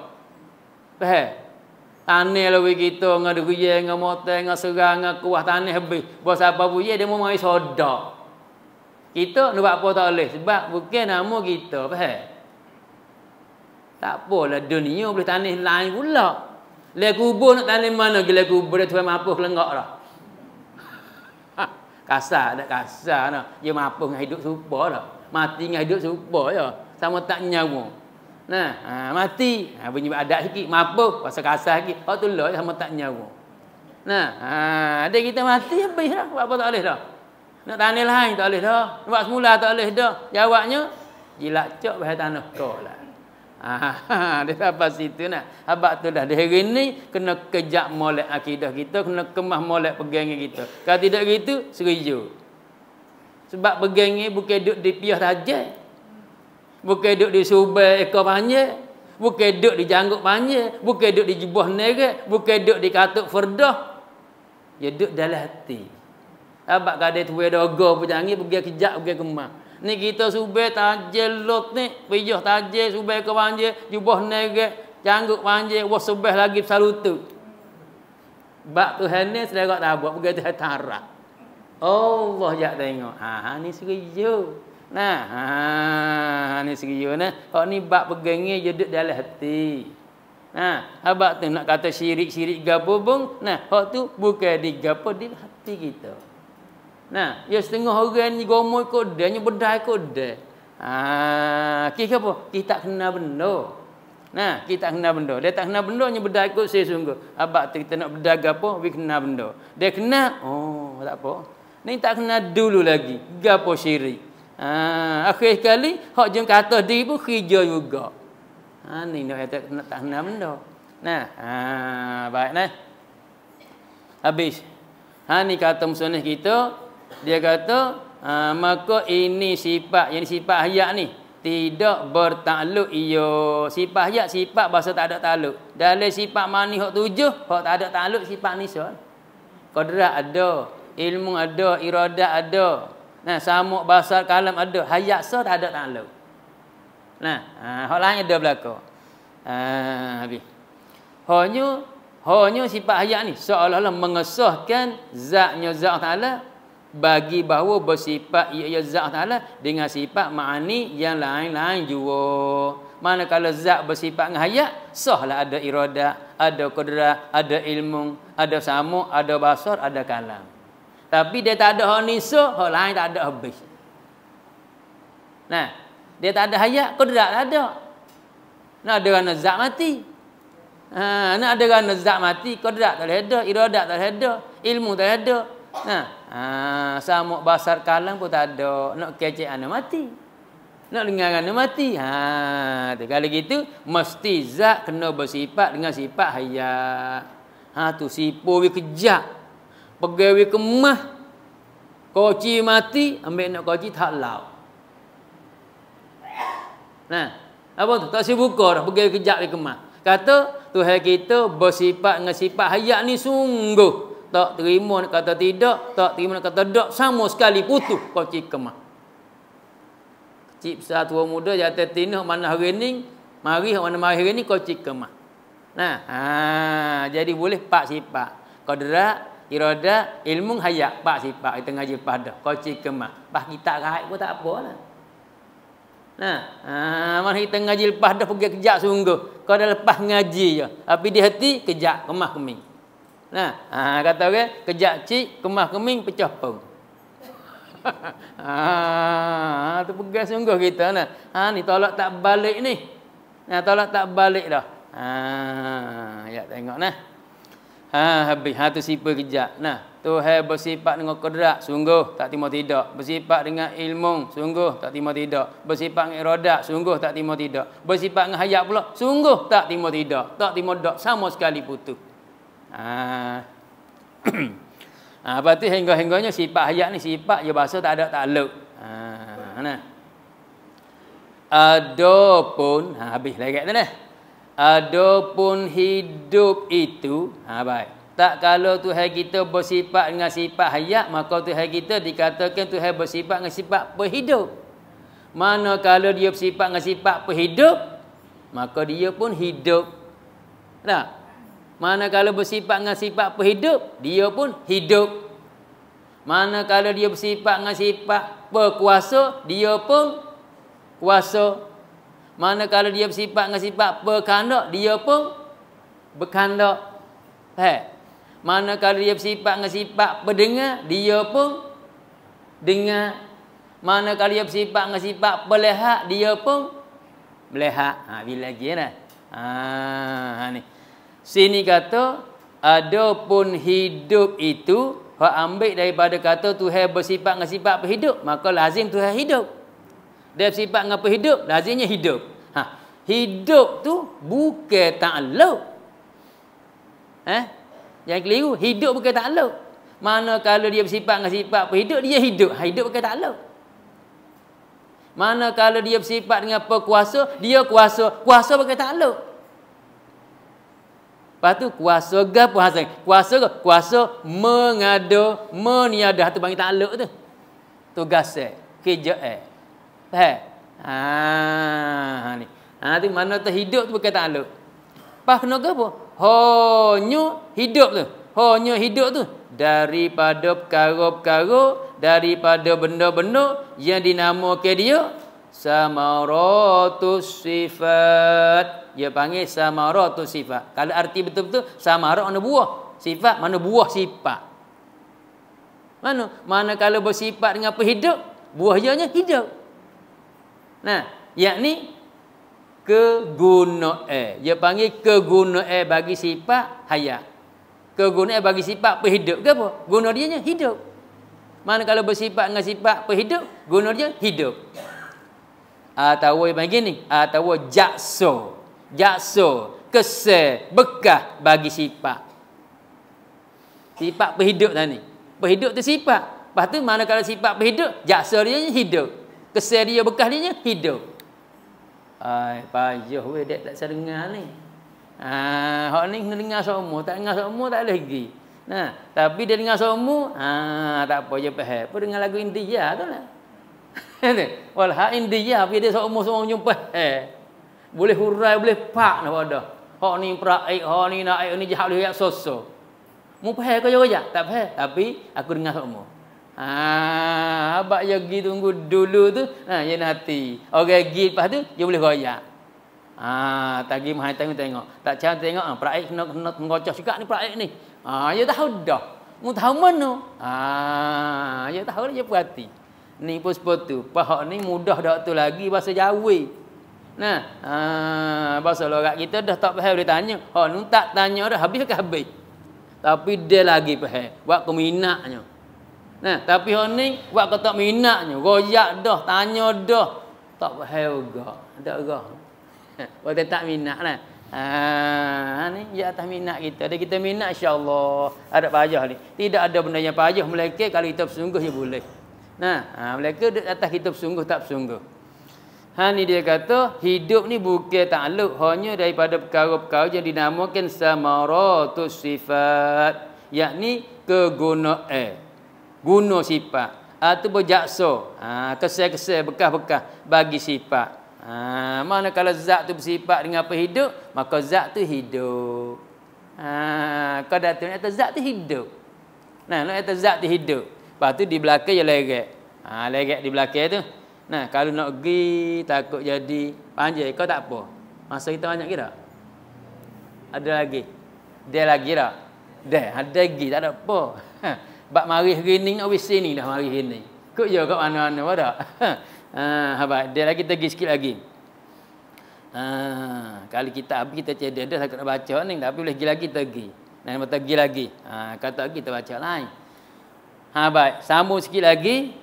Faham? Tanah lebih kita dengan duit, dengan motor, dengan serang, dengan kuah tanah habis. Bos apa punya dia mau mari sodak. Kita nak buat apa tak boleh sebab bukan nama kita, faham? Tak apalah dunia boleh tanah lain pula. Le kubur nak tanah mana gila kubur dia tuan mampu kelengak dah. Kasar tak kasar dah. Dia mampu dengan hidup serupa dah. Mati dengan hidup serupa je. Sama tak nyawa. Mati. Bunyi adat sikit. Mampu. Pasal kasar sikit. Kalau tu lah sama tak nyawa. Ada kita mati habis dah. Buat apa tak boleh dah. Nak tanah lain tak boleh dah. Buat semula tak boleh dah. Jawabnya, jilat cok bahaya tanah kau lah. Dia sampai situ nak. Habak tu dah. Di hari ni, kena kejap molek akidah kita. Kena kemah molek pegangnya kita. Kalau tidak gitu, serius. Sebab pegangnya bukan duduk di piah saja. Bukan duduk di subai ekor panjang. Bukan duduk di janggut panjang. Bukan duduk di jubah negat. Bukan duduk di katuk ferdah. Dia duduk dalam hati. Sebab kadang tu ada dogo pun jangan pergi kejap, pergi kemah. Ni kita subai tajil lot ni. Pijah tajil, subai ekor panjang. Jubah negat. Janggut panjang. Wah subah lagi salutu. Bak Tuhan ni sedang tak buat. Pergi Tuhan tarak. Allah jak tengok. Ni serius. Ni serius nah. Hak ni bab pegangnya je duduk dalam hati. Habaq tu nak kata syirik-syirik gapo pun, hak tu bukan di gapo di hati kita. Ya setengah orang ni gomo ikut dia, nya bedai ikut dia. Kita apa? Kita tak kena benda. Kita tak kena benda. Dia tak kena benda nya bedai ikut saya sungguh. Habaq tu kita nak bedai gapo, we kena benda. Dia kena, tak apa. Ni tak kena dulu lagi. Gapo syirik. Akhir sekali hak jeng kata diri pun kerja juga. Ni nak tak kena benda. Baik nah. Habis. Ni kata musannif kita, dia kata maka ini sifat yang sifat hayat ni tidak bertakluk ia. Sifat hayat sifat bahasa tak ada takluk. Dalam sifat mani hak tujuh, hak tak ada takluk sifat nisal. Qadrat ada, ilmu ada, iradat ada. Samuk basar kalam ada, hayat sah tak ada takluk. Hak lain ada belaka. Habis. Hanya sifat hayat ni seolah-olah mengesahkan zatnya zat Taala bagi bahawa bersifat ia zat Taala dengan sifat ma'ani yang lain-lain juga. Manakala zat bersifat dengan hayat, sahlah ada iradah, ada qudrat, ada ilmu, ada samuk, ada basar, ada kalam. Tapi dia tak ada hak nisa, hak lain tak ada habis. Dia tak ada hayat, qudrat tak ada. Nak ada kerana zat mati. Nak ada kerana zat mati, qudrat tak ada, iradat tak ada, ilmu tak ada. Samuk basar kalam pun tak ada. Nak kecek anak mati. Nak dengar anak mati. Kalau gitu mesti zat kena bersifat dengan sifat hayat. Tu sipu we kejap. Pegawai kemah koci mati, ambil nak koci tak lau. Nah, apa tu? Tak sibuka dah pegawai kejap di kemah. Kata Tuhan kita bersifat dengan sifat hayat ni sungguh tak terima nak kata tidak, tak terima nak kata tak, sama sekali putus koci kemah. Kecil besar tua muda jatuh tinah mana hari ni, mari mana mari hari ni koci kemah. Nah, jadi boleh pak sifat. Qadrat, iradat, ilmu hayat, pak sifat kita ngaji pada koci kemah. Bah kita rahat pun tak apalah. Mana kita ngaji lepas dah pergi kejap sungguh. Kau dah lepas ngaji je. Tapi di hati kejap kemah keming. Kata orang, kejap cik, kemah keming, pecah pun. Tu pegang sungguh kita. Ni tolak tak balik ni. Tolak tak balik dah. Ya tengok nah. Habis tu sifat kejap. Tuhan bersifat dengan qadrat, sungguh tak terima tidak. Bersifat dengan ilmu, sungguh tak terima tidak. Bersifat dengan iradat, sungguh tak terima tidak. Bersifat dengan hayat pula, sungguh tak terima tidak. Tak terima tak, sama sekali putus. Lepas tu hingga-hingganya sifat hayat ni sifat je bahasa tak ada takluk. Adapun habis lagi tu dah. Adapun hidup itu baik. Tak kalau Tuhan kita bersifat dengan sifat hayat, maka Tuhan kita dikatakan Tuhan bersifat dengan sifat perhidup. Manakala dia bersifat dengan sifat perhidup, maka dia pun hidup. Tak? Manakala bersifat dengan sifat perhidup, dia pun hidup. Manakala dia bersifat dengan sifat berkuasa, dia pun kuasa. Manakala dia bersifat dengan sifat berkandak, dia pun berkandak. Manakala dia bersifat dengan sifat berdengar, dia pun dengar. Manakala dia bersifat dengan sifat melihat, dia pun melihat. Bila lagi dah. Ni. Sini kata adapun hidup itu hak ambil daripada kata Tuhan bersifat dengan sifat berhidup, maka lazim Tuhan hidup. Dia bersifat dengan berhidup, lazimnya hidup. Hidup tu bukan takluk. Jangan keliru, hidup bukan takluk. Manakala dia bersifat dengan sifat berhidup, dia hidup. Hidup bukan takluk. Manakala dia bersifat dengan berkuasa, dia kuasa. Kuasa bukan takluk. Lepas tu kuasa gapo hasil? Kuasa mengada, meniada tu panggil takluk tu. Tugas kerja ni. Tu mana tu hidup tu bukan takluk. Pas kena gapo? Hanya hidup tu. Hanya hidup tu daripada perkara-perkara, daripada benda-benda yang dinamakan dia samaratus sifat. Dia panggil samaratus sifat. Kalau arti betul-betul samarat mana buah, sifat mana buah sifat. Mana kalau bersifat dengan perhidup, buahnya hidup. Yakni kegunaan. Dia panggil kegunaan bagi sifat hayat. Kegunaan bagi sifat perhidup ke apa? Guna dia hidup. Mana kalau bersifat dengan sifat perhidup, guna dia hidup. Atau bagi ni, atau jakso. Jakso, kesan, bekas bagi sifat. Sifat perhidup tadi. Perhidup tu sifat. Lepas tu mana kalau sifat perhidup, jakso dia hidup. Kesan dia, bekas dia hidup. Payah weh dek tak saya dengar ni. Hak ni kena dengar semua, tak dengar semua tak lagi. Tapi dia dengar semua, tak apa je faham. Apa dengar lagu India tu lah. Wal hak India tapi dia semua jumpa. Boleh hurai, boleh pak nak pada. Hak ni praik, hak ni naik ni jahat boleh sosok. Mu faham ke je? Tak faham, tapi aku dengar semua. Abak je pergi tunggu dulu tu, je hati. Orang pergi lepas tu, dia boleh royak. Tak pergi mahal tengok. Tak cara tengok, praik kena mengocok juga ni praik ni. Dia tahu dah. Mu tahu mana? Dia tahu dia perhati. Ni pun seperti tu. Pahak ni mudah dak tu lagi bahasa Jawa. Bahasa lorat kita dah tak faham dia tanya. Nu tak tanya dah habis ke habis. Tapi dia lagi faham. Buat keminaknya. Tapi hon ni buat kata minatnya, royak dah, tanya dah, tak faham juga. Tak gah. Buat tak minat lah. Ni di atas minat kita. Ada kita minat insya-Allah ada payah ni. Tidak ada benda yang payah melekeh kalau kita bersungguh je boleh. Melekeh di atas kita bersungguh tak bersungguh. Ni dia kata hidup ni bukan takluk hanya daripada perkara-perkara yang dinamakan samaratus sifat, yakni kegunaan. Guna sifat atau berjaksa. Kesal-kesal bekas-bekas bagi sifat. Mana kalau zat tu bersifat dengan apa hidup, maka zat tu hidup. Kau datang atas zat tu hidup. Nak atas zat tu hidup. Lepas tu di belakang je lerek. Lerek di belakang tu. Kalau nak pergi takut jadi panjang, kau tak apa. Masa kita banyak kira. Ada lagi. Dia lagi tak? Ada lagi, tak ada apa. Bak mari hari ni nak wis sini dah mari hari ni. Kok je kat mana-mana pada. Habis dia lagi pergi sikit lagi. Kali kita habis kita cedek dah takut nak baca ni, tapi boleh pergi lagi pergi. Nak pergi lagi. Kata kita baca lain. Baik, sambung sikit lagi.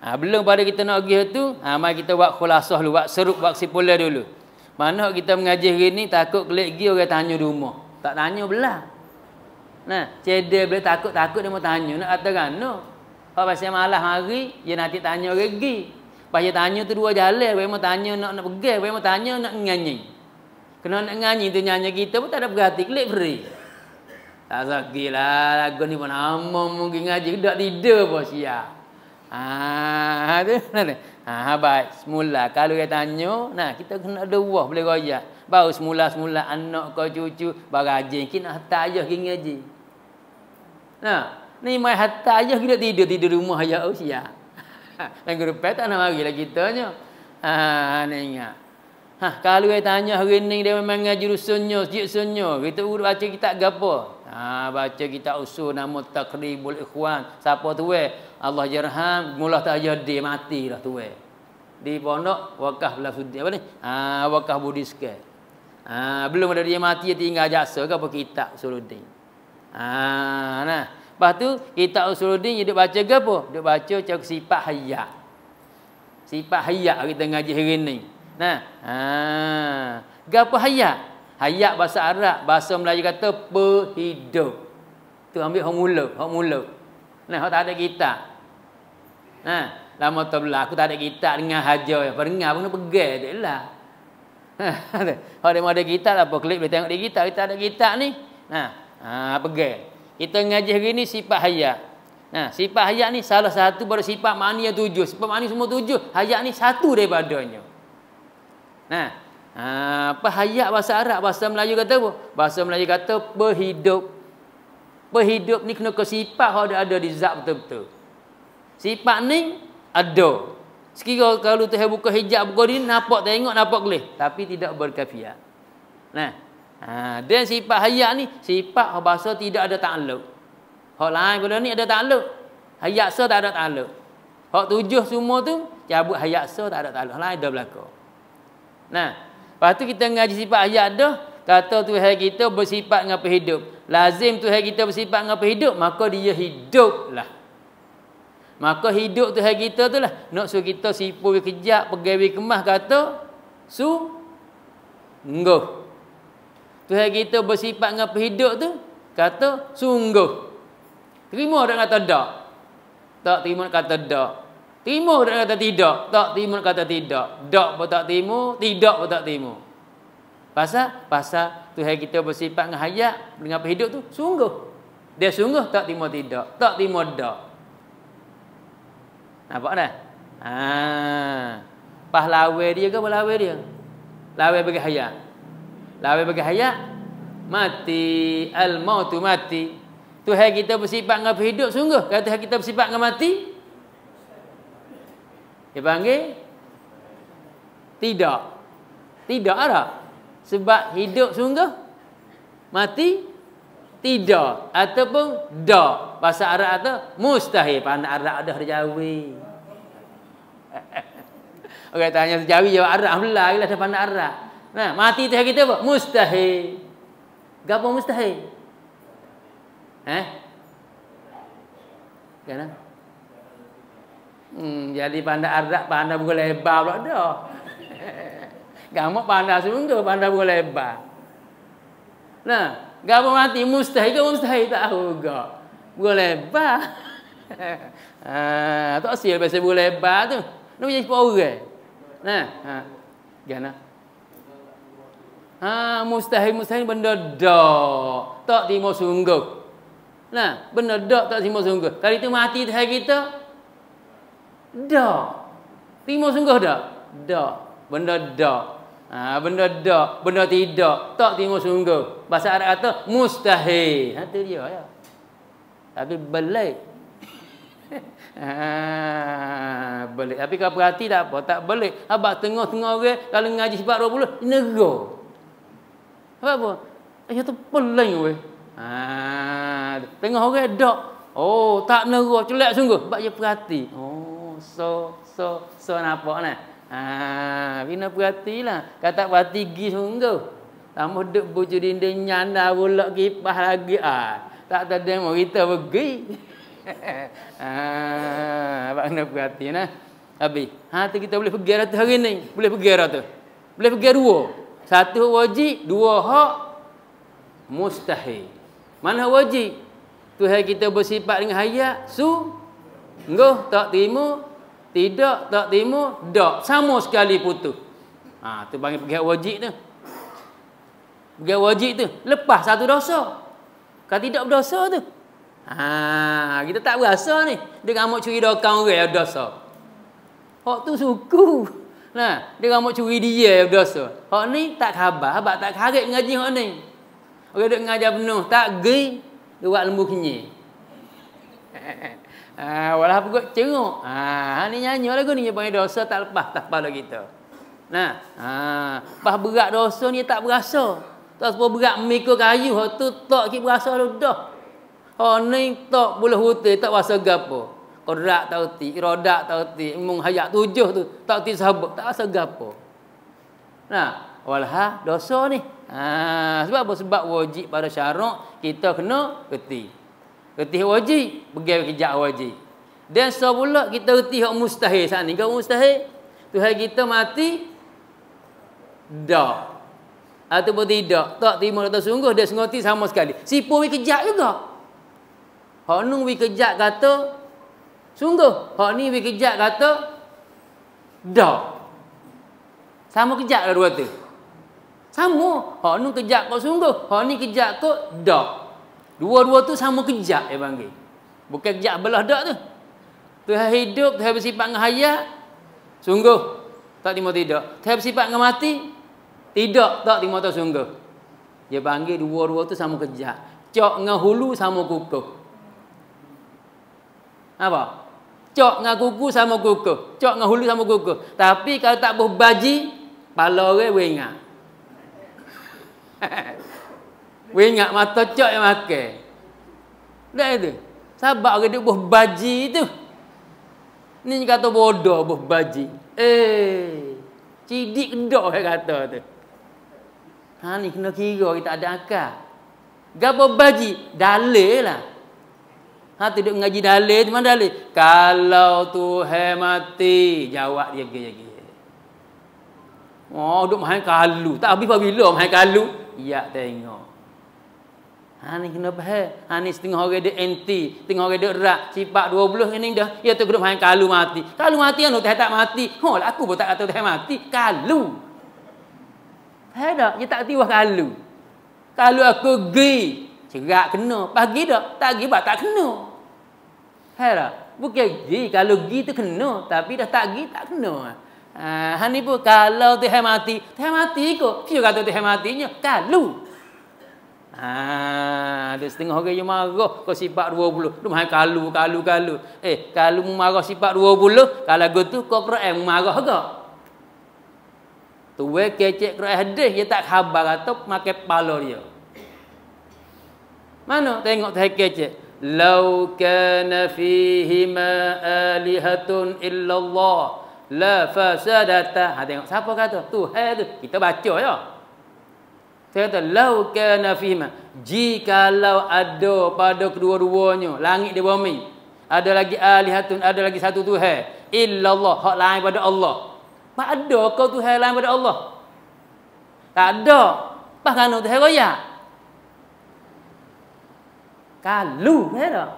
Belum pada kita nak pergi tu, mari kita buat khulasah dulu, buat serup, buat kesimpulan dulu. Mana kita mengaji hari ni takut kelik pergi orang tanya di rumah. Tak tanya belah. Cedek boleh takut dia mau tanya nak kata kan no. Kalau pasal malas hari, dia nanti tanya orang pergi. Pasal tanya tu dua jalan, boleh mau tanya nak pergi, boleh mau tanya nak nyanyi. Kena nak nyanyi tu nyanyi kita pun tak ada berarti klik free. Tak sakilah lagu ni pun nama mungkin ngaji dak tidur apa siap. Baik, semula kalau dia tanya, kita kena dua boleh royak. Baru semula anak kau cucu barajin kita hantar ayah pergi ngaji. Ni mai hantar ayah kita tidur rumah ayah usia. Minggu depan tak nak mari lah kitanya. Ni ingat. Kalau dia tanya hari ni dia memang ngaji rusunnya, sunnya, kita baca kitab gapo? Baca kitab usul nama Taqribul Ikhwan. Siapa tu Allah yarham, mula tak jadi mati dah tu di pondok wakaf belah sudi apa ni? Wakaf Buddhiska. Belum ada dia mati dia tinggal jasa ke apa kitab Usuluddin. Lepas tu kitab Usuluddin dia baca ke apa? Dia baca cak sifat hayat. Sifat hayat kita ngaji hari ni. Gapo hayat? Hayat bahasa Arab, bahasa Melayu kata berhidup. Tu ambil hok mula. Hok tak ada kitab. Lama tu belah aku tak ada kitab dengan haja, peringat pun pegang taklah. Hok dia ada kitab apa klik boleh tengok di kitab, kita ada kitab ni. Pegang. Kita ngaji hari ni sifat hayat. Sifat hayat ni salah satu pada sifat makni yang 7. Sifat makni semua 7. Hayat ni satu daripadanya. Apa hayat bahasa Arab, bahasa Melayu kata apa? Bahasa Melayu kata berhidup. Berhidup ni kena ke sifat yang ada di zat betul-betul. Sifat ni ada. Sekiranya kalau Tuhan buka hijab buka ni nampak kelih, tapi tidak berkafiat. Dan sifat hayat ni sifat bahasa tidak ada takluk. Hak lain pada ni ada takluk. Hayat sa tak ada takluk. Hak 7 semua tu cabut hayat sa tak ada takluk. Lain dah berlaku. Lepas tu kita ngaji sifat hayat dah, kata Tuhan kita bersifat dengan hidup. Lazim Tuhan kita bersifat dengan hidup, maka dia hiduplah. Maka hidup Tuhan kita tu lah. Nak suruh kita sipur kejap, pegawai kemas kata sungguh. Tuhan kita bersifat dengan hidup tu kata sungguh. Terima orang kata tak? Tak terima kata tak. Terima orang kata tidak. Tak terima kata tidak. Tak pun tak terima, tidak pun tak terima. Pasal Tuhan kita bersifat dengan hayat, dengan hidup tu sungguh. Dia sungguh tak terima tidak. Tak terima tak. Nampak dah? Pahlawan dia ke pahlawan dia? Lawan bagi hayat. Lawan bagi hayat mati, al-mautu mati. Tuhan kita bersifat dengan hidup sungguh. Kalau Tuhan kita bersifat dengan mati, dia panggil tidak. Tidak ada. Sebab hidup sungguh, mati tidak ataupun dak. Bahasa Arab kata mustahil. Pandai Arab dah Jawi. Orang tanya Jawi jawab Arab belah lah dah pandai Arab. Mati Tuhan kita apa? Mustahil. Gapo mustahil? Kan? Jadi pandai Arab, pandai buku lebar pula dah. Gamak pandai sungguh, pandai buku lebar. Nah, gapo mati mustahil ke mustahil tak tahu gak. Berlebar. Tak sia pasal berlebar tu. Nak jadi orang. Nah, gana. Mustahil benda dak. Tak terima sungguh. Nah, benda dak tak terima sungguh. Kalau itu mati Tuhan kita, dak. Terima sungguh dak? Dak. Benda dak. Benda dak, benda tidak, tak terima sungguh. Bahasa Arab kata mustahil. Itu dia ya. Tapi belik. Belik. Tapi kalau perhati tak apa, tak belik. Abang tengah-tengah orang kalau ngaji sebab 20 negara. Apa? Tu peling weh. Tengah orang dak. Oh, tak negara, celak sungguh. Sebab dia perhati. Oh, so nampak nah. Bina perhatilah. Kata perhati gi sungguh. Tambah duk bucu dinding nyanda pula kipas lagi. Tak ada demo kita pergi. Abang kena perhati nah. Habis. Tu kita boleh pergi rata hari ni. Boleh pergi rata. Boleh pergi dua. Satu wajib, dua hak mustahil. Mana wajib? Tuhan kita bersifat dengan hayat, sungguh tak terima, tidak tak terima, dak. Sama sekali putus. Tu panggil pergi wajib tu. Pergi wajib tu. Lepas satu dosa. Kalau tidak berdosa tu. Kita tak berasa ni. Dia ngamuk curi dokang orang dosa. Hak tu suku. Nah, dia ngamuk curi dia berdosa. Hak ni tak khabar, abang tak kharit ngaji hak ni. Orang duk ngajar penuh, tak gi, dia buat lembu kenyir. Walau perut ceruk. Ni nyanyi lagu ni dia panggil dosa tak lepas tak kepala kita. Nah, pas berat dosa ni tak berasa. Tak sebab berat mikul kayu, hak tu tak ki berasa dah. Hak ni tak boleh hutai, tak rasa gapo. Qira'at tauti, iradat tauti, mung hayat 7 tu, tak ti sahabat, tak rasa gapo. Nah, walah dosa ni. Sebab apa? Sebab wajib pada syarak kita kena reti. Reti wajib, pergi kerja wajib. Dan sepula kita reti hak mustahil saat ni. Kalau mustahil, Tuhan kita mati dak. Ataupun tidak, tak terima tak sungguh dia sengoti sama sekali. Sipu wi kejak juga. Hak nung wi kejak kata sungguh, hak ni wi kejak kata dak. Sama kejak lah dua tu. Sama. Hak nu kejak kau sungguh, hak ni kejak kau dak. Dua-dua tu sama kejak dia panggil. Bukan kejak belah dak tu. Tuhan hidup, Tuhan bersifat dengan hayat, sungguh tak terima tidak. Tuhan bersifat dengan mati, tidak tak terima tak sungguh. Dia panggil dua-dua tu sama kejak. Cok dengan hulu sama kukuh. Apa? Cok dengan kuku sama kukuh. Cok dengan hulu sama kukuh. Tapi kalau tak berbaji, pala orang wengak. Wengak mata cok yang makan. Dah itu. Sabar orang duk berbaji tu. Ni kata bodoh berbaji. Cidik kedok orang kata tu. Ni kena kira kita ada akal. Gapo baji? Dalil lah. Tu duk ngaji dalil, tu mana dalil? Kalau Tuhan mati, jawab dia gigi. Oh, duk main kalu. Tak habis bila main kalu? Ya, tengok. Ni kena faham. Ni setengah orang dia anti, setengah orang dia rak. Sifat 20 ni dah. Ya tu kena main kalu mati. Kalu mati kan Tuhan tak mati. Aku pun tak kata Tuhan mati. Kalu. Ada, dia tak tiwah kalu. Kalau aku gi, cerak kena. Pagi dak, tak gi tak kena. Ada. Bukan gi, kalau gi tu kena, tapi dah tak gi tak kena. Ni pun kalau Tuhan mati kok. Siapa kata Tuhan matinya? Kalau. Ada setengah orang yang marah kau sifat 20. Lu main kalu. Kalau marah sifat 20, kalau gitu kau Quran marah ke? Tuwe kecek Quran hadis dia tak khabar atau makan kepala dia. Mana tengok tak kecek. Lau kana fihi ma alihatun illallah la fasadata. Tengok siapa kata? Tuhan tu. Kita baca ya. Saya kata lau kana fihi ma. Jikalau ada pada kedua-duanya langit dan bumi, ada lagi alihatun, ada lagi satu Tuhan illallah, hak lain pada Allah. Tak ada kau Tuhan lain pada Allah. Tak ada. Pas kan Tuhan royak. Kalu dah.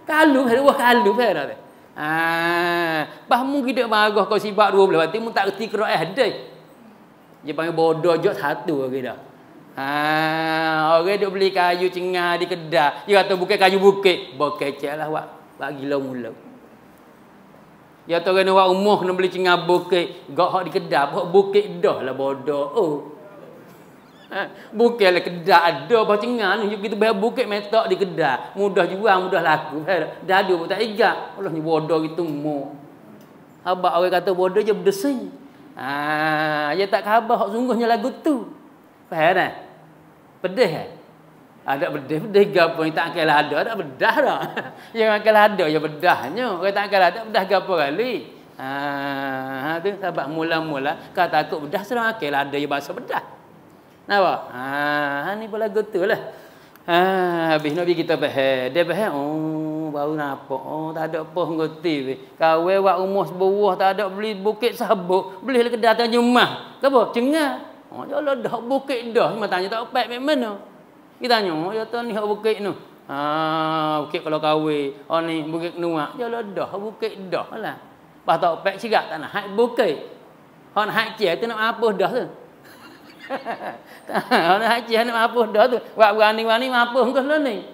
Kalu wah kalu dah. Bahmu kita marah kau sifat 12 berarti mu tak reti Quran dah. Dia panggil bodoh jok satu lagi dah. Orang duk beli kayu cengar di kedai. Dia kata bukan kayu bukit. Bokecek lah wak gila mula. Dia kata kena wak umur kena beli cengar bukit. Gak hak di kedai, hak bukit dah lah bodoh. Oh. Bukan lah kedai ada apa cengar ni. Kita bayar bukit metak di kedai. Mudah jual, mudah laku. Dadu pun tak igak. Allah ni bodoh gitu mu. Abang orang kata bodoh je berdesing. Dia tak khabar hak sungguhnya lagu tu. Faham tak? Pedih kan? Ada pedih gapo yang tak kala ada bedah dah. Yang kala ada ya bedahnya. Orang tak kala ada bedah gapo kali. Tu sebab mula-mula kau takut bedah serang kala ada ya bahasa bedah. Napa? Ni pun lagu tu lah. Habis Nabi kita faham. Dia faham, oh baru nampak. Oh tak ada apa ngerti. Kawe wak umur sebuah tak ada beli bukit sabuk. Beli ke datang jumah. Apa? Cengar. Oh, jalan dah bukit dah. Cuma tanya tak apa mana? Kita tanya, oh, ya ni hak bukit tu. Bukit kalau kawe. Oh ni bukit nuak. Jalan dah bukit dah lah. Pas tak apa cigak tak nak hak bukit. Hak nak hak cie tu nak apa dah tu. Hak nak hak cie nak apa dah tu. Wak berani-berani apa engkau lah ni.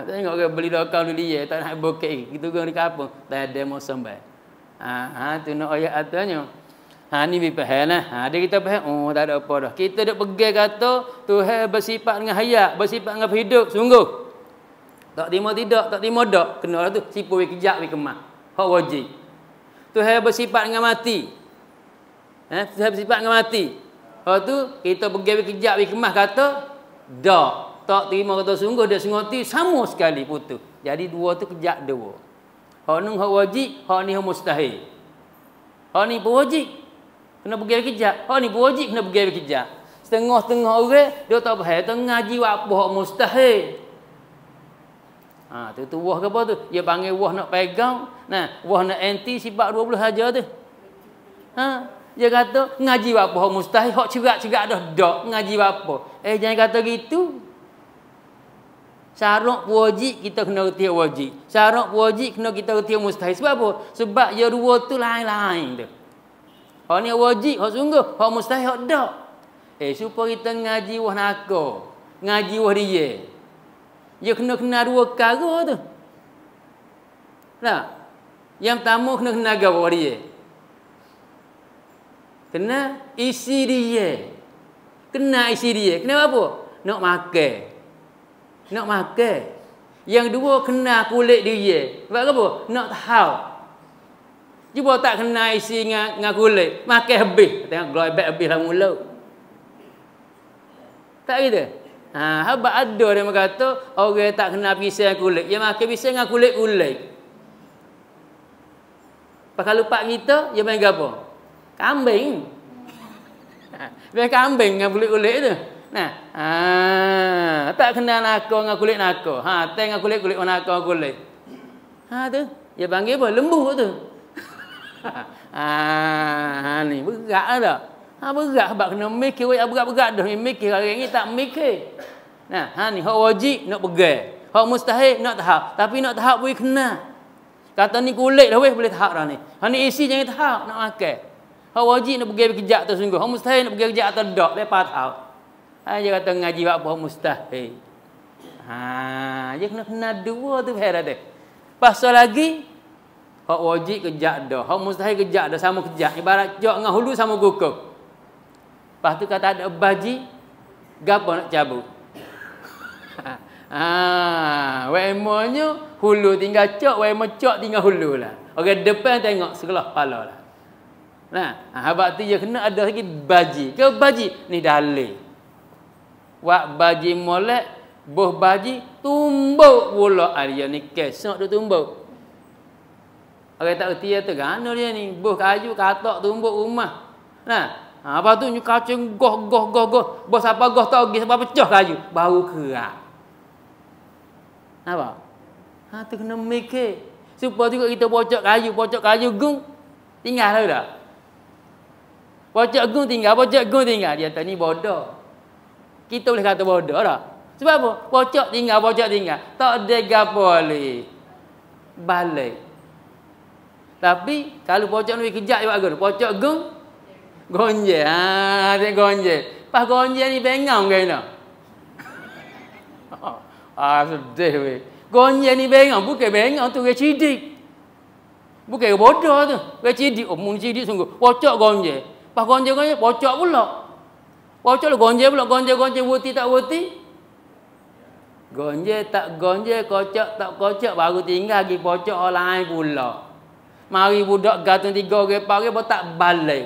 Tengok ke beli lokal dulu dia tak nak bukit. Gitu kan di kampung. Tak ada mau sampai. Tu nak ayat atanya. Ni faham lah. Dia kita faham. Oh tak ada apa dah. Kita dah pegang kata Tuhan bersifat dengan hayat, bersifat dengan hidup. Sungguh. Tak terima tidak, tak terima dak. Kena lah tu. Sipu we kejak we kemah. Hak wajib. Tuhan bersifat dengan mati. Tuhan bersifat dengan mati. Hak tu kita pegang we kejak we kemah kata dak. Tak terima kata sungguh dia sengoti sama sekali putus. Jadi dua tu kejak dua. Hak ni hak wajib, hak ni hak mustahil. Hak ni pun wajib. Kena pergi kejap. Oh ni wajib kena pergi kejap. Setengah-setengah orang dia tak faham tengah ngaji apa hak mustahil. Tu wah ke apa tu? Dia panggil wah nak pegang. Nah, wah nak anti sifat 20 saja tu. Dia kata ngaji apa hak mustahil, hak cerak-cerak dah dak ngaji apa. Jangan kata gitu. Syarat wajib kita kena reti wajib. Syarat wajib kena kita reti mustahil. Sebab apa? Sebab dia dua tu lain-lain tu. Hak ni wajib, hak sungguh, hak mustahil, hak dak. Supaya kita ngaji wah naka, ngaji wah dia. Dia kena dua perkara tu. Nah. Yang pertama kena gawa dia. Kena isi dia. Kena isi dia. Kenapa apa? Nak makan. Nak makan. Yang dua kena kulit dia. Sebab apa? Nak tahu. Cuba tak kena isi dengan kulit. Makan habis. Tengok globek habis lah mula. Tak gitu? Habis ada dia kata orang tak kena pisang kulit. Dia makan pisang dengan kulit-kulit. Kalau lupa kita, dia main apa? Kambing. Dia kambing dengan kulit-kulit tu. Tak kena naka dengan kulit naka. Tengok kulit-kulit naka kulit. Tu. Dia panggil apa? Lembu tu. Ni berat dah. Berat sebab kena mikir berat-berat dah mikir hari ni tak mikir. Ni hak wajib nak pegang. Hak mustahil nak tahap. Tapi nak tahap boleh kena. Kata ni kulit dah boleh tahap dah ni. Ni isi jangan tahap nak makan. Hak wajib nak pegang kejap tu sungguh. Hak mustahil nak pegang kejap atau dak lepas tahap. Dia kata ngaji apa mustahil. Dia kena dua tu faham dah. Pasal lagi hak wajib kejap dah, hak mustahil kejap dah sama kejap. Ibarat jok dengan hulu sama gukuk. Lepas tu kata ada baji, gapo nak cabut. Wemonya hulu tinggal cok, wemo cok tinggal hulu lah. Orang depan tengok sebelah kepala lah. Habaq tu dia kena ada lagi baji. Ke baji ni dalil. Wak baji molek, boh baji tumbuk pula dia ni kesok tu tumbuk. Orang tak erti tu kan dia ni boh kayu katak tumbuk rumah. Apa tu ni kacang goh. Bos apa goh tak pergi sebab pecah kayu, bau kerak. Apa? Tu kena mikir. Supaya juga kita pocok kayu gung tinggal dah. Pocok gung tinggal. Dia kata ni bodoh. Kita boleh kata bodoh dah. Sebab apa? Pocok tinggal. Tak ada gapo boleh. Balik. Tapi kalau pocok ni kejap juga guna. Pocok gonje. Dia gonje. Pas gonje ni bengong kena. Sedih weh. Gonje ni bengong, bukan bengong tu, dia cidik. Bukan bodoh tu. Dia cidik. Oh, mun cidik sungguh. Pocok gonje. Pas gonje, pocok pula. Pocok lu gonje pula. Gonje, wuti tak wuti. Gonje tak gonje, kocok tak kocok, baru tinggal pergi pocok orang lain pula. Mari budak gantung 3 orang pagi pun tak balik.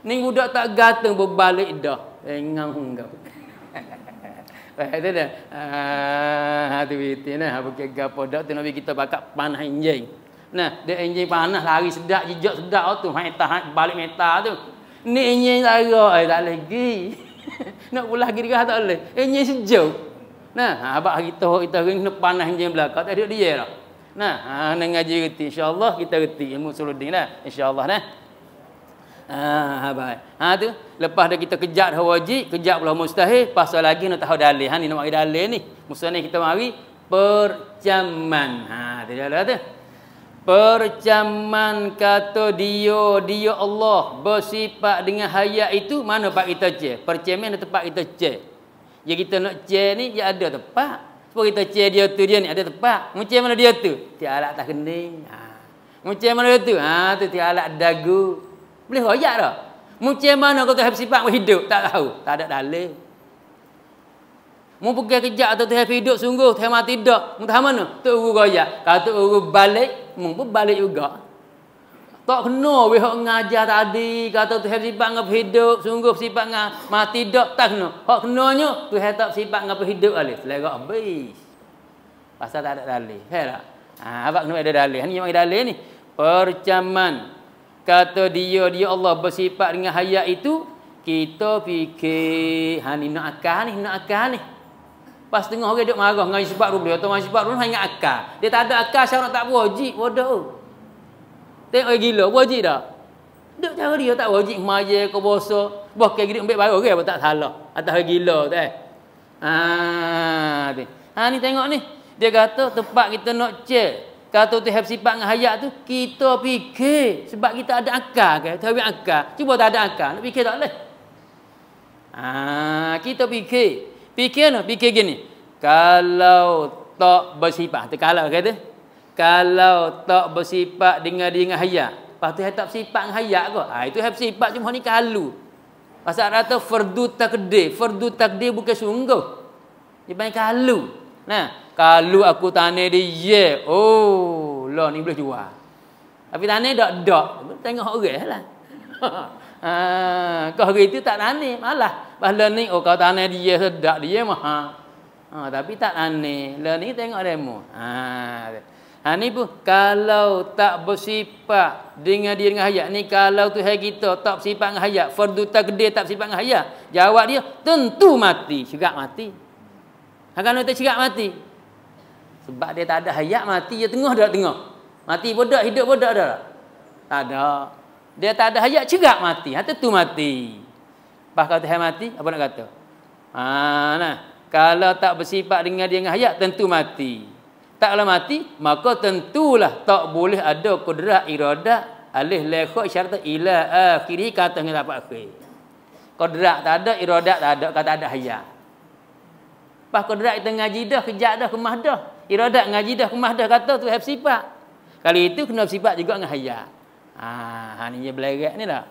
Ni budak tak gantung pun balik dah. Engang kau. Itu dah. Hati-hati nah, bukan gapo dak tu Nabi kita bakak panah anjing. Nah, dia anjing panah lari sedap, jejak sedap tu, meta balik meta tu. Ni anjing lara, tak lagi. Nak pulang lagi dia tak boleh. Anjing sejuk. Nah, abang kita ring nak panah anjing belakang tak ada dia dah. Nah, nak ngaji reti insya-Allah kita reti ilmu suludin dah insya-Allah nah. Baik. Tu lepas dah kita kejap dah wajib, kejap pula mustahil, pasal lagi nak tahu dalil. Ni nak mari dalil ni. Musa ni kita mari percaman. Tu dia tu. Percaman kata dia Allah bersifat dengan hayat itu mana pak kita cek. Percaman tempat kita cek. Ya kita nak cek ni dia ada tempat. Sebab kita cek dia ni ada tempat. Macam mana dia tu? Tiada alat tak kening. Macam mana dia tu? Tu tiada alat dagu. Boleh royak dah. Macam mana kau tu sifat hidup? Tak tahu. Tak ada dalil. Mu pergi kejap atau tu hidup sungguh, tu mati dak. Mu tahu mana? Tu uru royak. Kalau tu uru balik, mu pun balik juga. Tak kena weh hok ngajar tadi kata tu sifat ngap hidup sungguh sifat ngap mati dak tak kena. Hok kenanya tu tak sifat ngap hidup alif. Selera habis. Pasal tak ada dalil. Faham tak? Abang kena ada dalil. Ni yang dalil ni. Percaman kata dia Allah bersifat dengan hayat itu kita fikir ni nak akal ni. Pas tengah orang duk marah dengan sifat rubah atau sifat rubah hanya akal. Dia tak ada akal syarat tak wajib bodoh. Tengok gila, wajib tak? Duk cara dia tak wajib maya ke bosa. Bah kayak gini ambil baru ke tak salah. Atas gila tu ni tengok ni. Dia kata tempat kita nak cek. Kata tu sifat dengan hayat tu kita fikir sebab kita ada akal ke? Tahu akal. Cuba tak ada akal, nak fikir tak boleh. Kita fikir. Fikir gini. Kalau tak bersifat, kalau kata kalau tak bersifat dengan hayat. Lepas tu tak bersifat dengan hayat ke? Itu bersifat cuma ni kalu. Pasal kata fardu takdir. Fardu takdir bukan sungguh. Dia panggil kalu. Nah, kalau aku tanya dia, oh, lah ni boleh jual. Tapi tanya dak. Tengok orang lah. Kau hari itu tak tanya, malah. Pasal ni, kau tanya dia sedap dia mah. Tapi tak tanya. Lah ni tengok demo. Ni pun kalau tak bersifat dengan dia dengan hayat ni kalau Tuhan kita tak bersifat dengan hayat fardu takdir tak bersifat dengan hayat jawab dia tentu mati cerak mati. Kalau tak cerak mati sebab dia tak ada hayat mati dia tengah dak tengah mati bodak hidup bodak dah tak ada dia tak ada hayat cerak mati tentu mati. Pas kata Tuhan mati apa nak kata kalau tak bersifat dengan dia dengan hayat tentu mati. Taklah mati, maka tentulah tak boleh ada kudrat iradah alih lekho syarat ila akhiri kata dengan dapat akhir. Kudrat tak ada, iradah tak ada, kata ada hayat. Pas kudrat kita ngaji dah, kejap dah, kemah dah. Iradah ngaji dah, kemah dah, kata tu sifat. Kali itu kena sifat juga dengan hayat. Ni dia belerak ni lah.